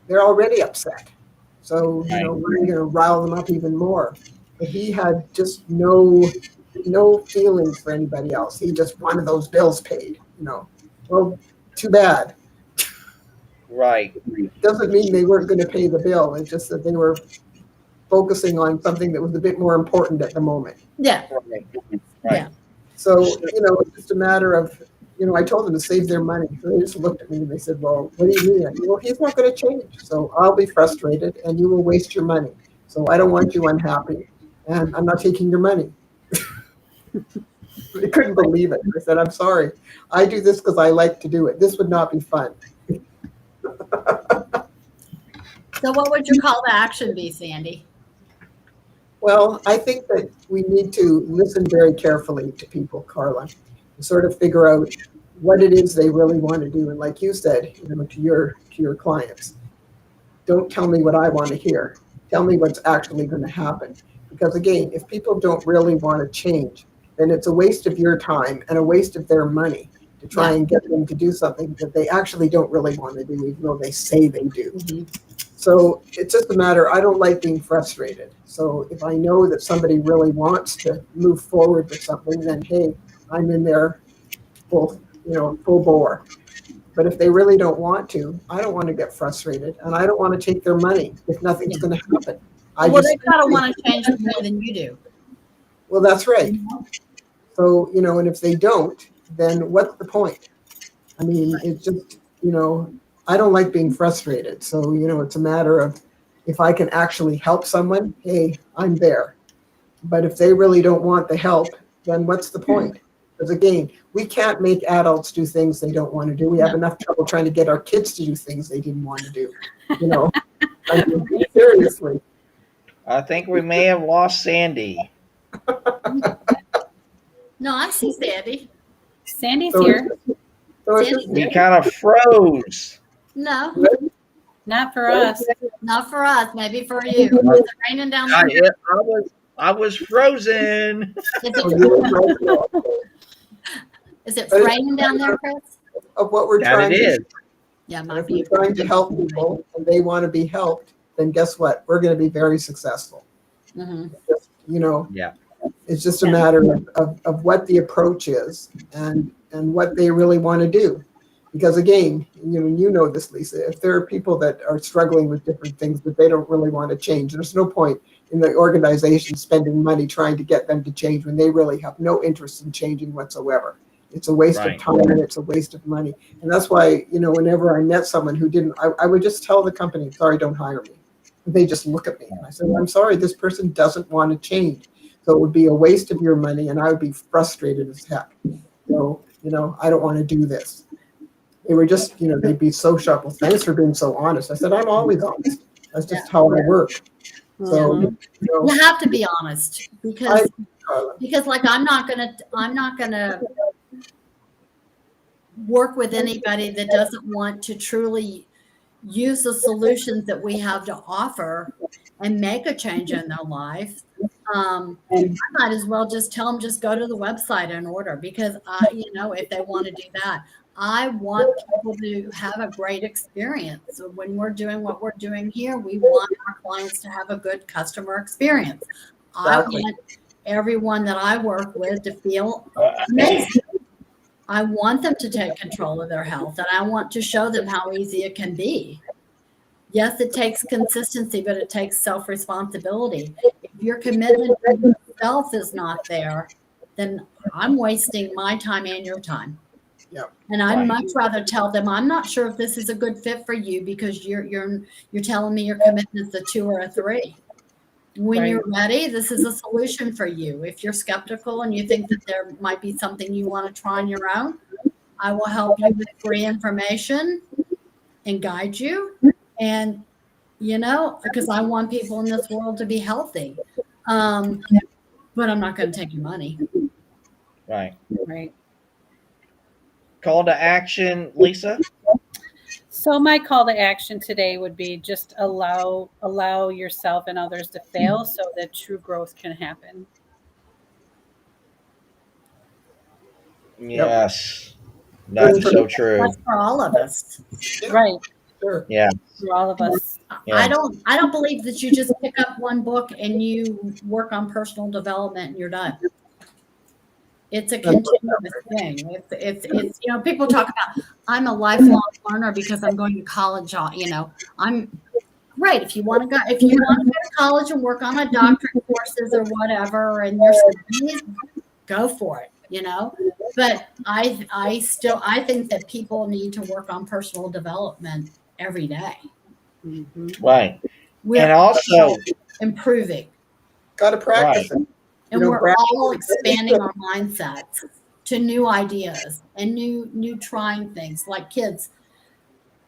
Speaker 2: They're already upset. So, we're going to rile them up even more. But he had just no feelings for anybody else. He just wanted those bills paid, Well, too bad.
Speaker 1: Right.
Speaker 2: Doesn't mean they weren't going to pay the bill. It's just that they were focusing on something that was a bit more important at the moment.
Speaker 5: Yeah.
Speaker 1: Right.
Speaker 5: Yeah.
Speaker 2: So, it's just a matter of, I told them to save their money. So they just looked at me and they said, well, what do you mean? Well, he's not going to change. So I'll be frustrated and you will waste your money. So I don't want you unhappy and I'm not taking your money. They couldn't believe it. I said, I'm sorry. I do this because I like to do it. This would not be fun.
Speaker 5: So what would your call to action be, Sandy?
Speaker 2: Well, I think that we need to listen very carefully to people, Carla, and sort of figure out what it is they really want to do. And like you said, to your clients, don't tell me what I want to hear. Tell me what's actually going to happen. Because again, if people don't really want to change, then it's a waste of your time and a waste of their money to try and get them to do something that they actually don't really want to do, even though they say they do. Mm-hmm. So it's just a matter, I don't like being frustrated. So if I know that somebody really wants to move forward with something, then hey, I'm in there full bore. But if they really don't want to, I don't want to get frustrated and I don't want to take their money if nothing's going to happen.
Speaker 5: They gotta want to change more than you do.
Speaker 2: Well, that's right. So, and if they don't, then what's the point? I mean, it's just, I don't like being frustrated. So, it's a matter of if I can actually help someone, hey, I'm there. But if they really don't want the help, then what's the point? Because again, we can't make adults do things they don't want to do. We have enough trouble trying to get our kids to do things they didn't want to do. I mean, seriously.
Speaker 1: I think we may have lost Sandy.
Speaker 5: No, I see Sandy.
Speaker 3: Sandy's here.
Speaker 1: We kind of froze.
Speaker 5: No,
Speaker 3: Not for us.
Speaker 5: not for us. Maybe for you. Is it raining down there?
Speaker 1: I was frozen.
Speaker 5: Is it raining down there, Chris?
Speaker 2: Of what we're
Speaker 1: That
Speaker 2: trying
Speaker 1: it
Speaker 2: to
Speaker 1: is.
Speaker 2: do.
Speaker 5: Yeah,
Speaker 2: And
Speaker 5: might
Speaker 2: if
Speaker 5: be.
Speaker 2: we're trying to help people and they want to be helped, then guess what? We're going to be very successful.
Speaker 5: Mhm.
Speaker 2: Just,
Speaker 1: Yeah.
Speaker 2: it's just a matter of what the approach is and what they really want to do. Because again, you know this, Lisa, if there are people that are struggling with different things but they don't really want to change, there's no point in the organization spending money trying to get them to change when they really have no interest in changing whatsoever. It's a waste
Speaker 1: Right.
Speaker 2: of time and it's a waste of money. And that's why, whenever I met someone who didn't, I would just tell the company, sorry, don't hire me. They just look at me and I said, I'm sorry, this person doesn't want to change. So it would be a waste of your money and I would be frustrated as heck. So, I don't want to do this. They were just, they'd be so sharp. Well, thanks for being so honest. I said, I'm always honest. That's just how I work. So,
Speaker 5: You have to be honest because like I'm not gonna work with anybody that doesn't want to truly use the solutions that we have to offer and make a change in their life. I might as well just tell them, just go to the website and order because if they want to do that, I want people to have a great experience. So when we're doing what we're doing here, we want our clients to have a good customer experience.
Speaker 2: Exactly.
Speaker 5: I want everyone that I work with to feel amazing. I want them to take control of their health, and I want to show them how easy it can be. Yes, it takes consistency, but it takes self-responsibility. If your commitment to yourself is not there, then I'm wasting my time and your time.
Speaker 2: Yep.
Speaker 5: And I'd
Speaker 1: Right.
Speaker 5: much rather tell them, I'm not sure if this is a good fit for you because you're telling me your commitment's a 2 or a 3. When
Speaker 3: Right.
Speaker 5: you're ready, this is a solution for you. If you're skeptical and you think that there might be something you want to try on your own, I will help you with free information and guide you. And, because I want people in this world to be healthy. But I'm not going to take your money.
Speaker 1: Right.
Speaker 3: Right.
Speaker 1: Call to action, Lisa.
Speaker 3: So my call to action today would be just allow yourself and others to fail so that true growth can happen.
Speaker 1: Yes. That's so true.
Speaker 5: That's for all of us.
Speaker 3: Right.
Speaker 2: Sure.
Speaker 1: Yeah.
Speaker 3: For all of us.
Speaker 1: Yeah.
Speaker 5: I don't believe that you just pick up one book and you work on personal development and you're done. It's a continuous thing. It's people talk about I'm a lifelong learner because I'm going to college. I'm great if you want to go to college and work on a doctorate courses or whatever, and you're studying, go for it. But I think that people need to work on personal development every day.
Speaker 3: Mm-hmm.
Speaker 1: Right.
Speaker 5: We're
Speaker 1: And also
Speaker 5: improving.
Speaker 2: Got to practice it.
Speaker 5: And we're all expanding our mindsets to new ideas and new trying things. Like kids,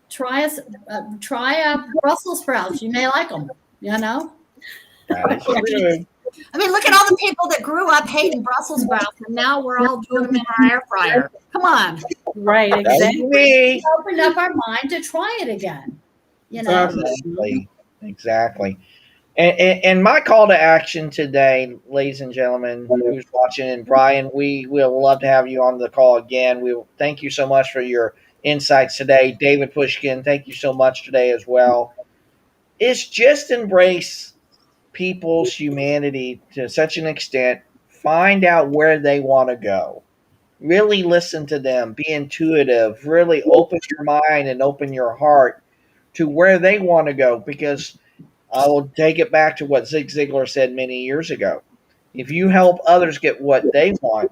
Speaker 5: try Brussels sprouts. You may like them.
Speaker 1: that is true.
Speaker 5: I mean, look at all the people that grew up hating Brussels sprouts, and now we're all doing them in our air fryer. Come on,
Speaker 3: Right.
Speaker 1: That was
Speaker 3: Exactly.
Speaker 1: me.
Speaker 5: we opened up our mind to try it again.
Speaker 1: Exactly. And my call to action today, ladies and gentlemen, who's watching, and Brian, we will love to have you on the call again. We will thank you so much for your insights today. David Pushkin, thank you so much today as well. It's just embrace people's humanity to such an extent. Find out where they want to go. Really listen to them. Be intuitive. Really open your mind and open your heart to where they want to go, because I will take it back to what Zig Ziglar said many years ago. If you help others get what they want,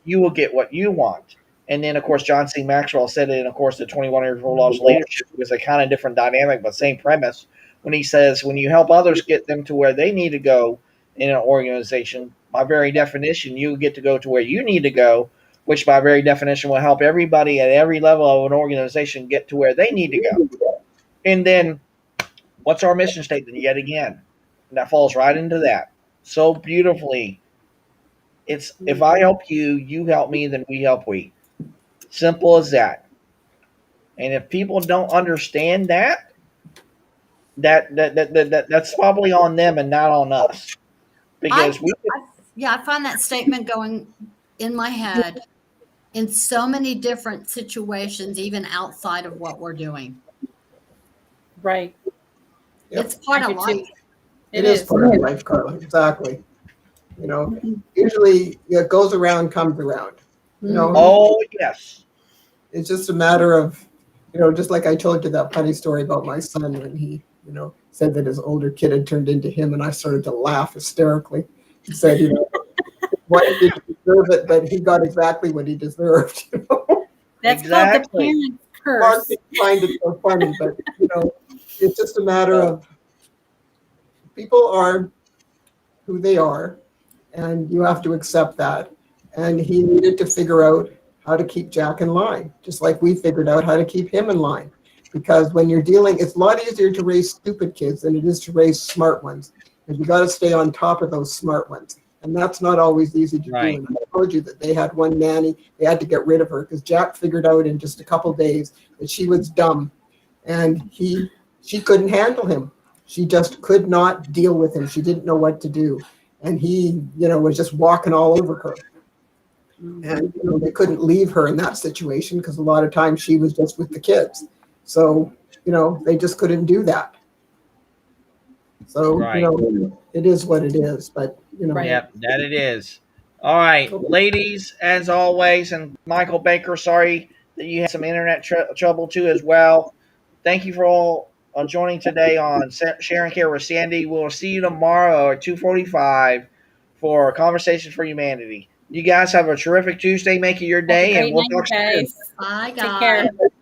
Speaker 1: you will get what you want. And then, of course, John C. Maxwell said it in, of course, the 21 Years of Laws of Leadership. It was a kind of different dynamic, but same premise. When he says, when you help others get them to where they need to go in an organization, by very definition, you get to go to where you need to go, which by very definition will help everybody at every level of an organization get to where they need to go. And then, what's our mission statement yet again? And that falls right into that so beautifully. It's if I help you, you help me, then we help we. Simple as that. And if people don't understand that's probably on them and not on us. Because
Speaker 5: I find that statement going in my head in so many different situations, even outside of what we're doing.
Speaker 3: Right.
Speaker 2: Yep.
Speaker 5: It's part
Speaker 3: I
Speaker 5: of
Speaker 3: do too.
Speaker 5: life.
Speaker 2: It is part of life, Carla. Exactly. Usually it goes around, comes around.
Speaker 1: oh yes.
Speaker 2: It's just a matter of, just like I told you that funny story about my son when he, said that his older kid had turned into him, and I started to laugh hysterically. He said, why did he deserve it, but he got exactly what he deserved.
Speaker 3: That's
Speaker 1: Exactly.
Speaker 3: called the parent
Speaker 2: Mark
Speaker 3: curse.
Speaker 2: find it so funny, but it's just a matter of people are who they are, and you have to accept that. And he needed to figure out how to keep Jack in line, just like we figured out how to keep him in line. Because when you're dealing, it's a lot easier to raise stupid kids than it is to raise smart ones. And you got to stay on top of those smart ones. And that's not always easy to
Speaker 1: Right.
Speaker 2: do. And I told you that they had one nanny, they had to get rid of her because Jack figured out in just a couple days that she was dumb. And she couldn't handle him. She just could not deal with him. She didn't know what to do. And he, was just walking all over her. And they couldn't leave her in that situation because a lot of times she was just with the kids. So, they just couldn't do that. So,
Speaker 1: Right.
Speaker 2: it is what it is. But,
Speaker 3: Right.
Speaker 1: Yep, that it is. All right, ladies, as always, and Michael Baker, sorry that you had some internet trouble too as well. Thank you for all joining today on Share and Care with Sandy. We'll see you tomorrow at 2:45 for Conversations for Humanity. You guys have a terrific Tuesday. Make it your
Speaker 3: Have a
Speaker 1: day,
Speaker 3: great
Speaker 1: and we'll
Speaker 3: night,
Speaker 1: talk soon.
Speaker 3: guys.
Speaker 5: Bye,
Speaker 3: Take
Speaker 5: guys.
Speaker 3: care.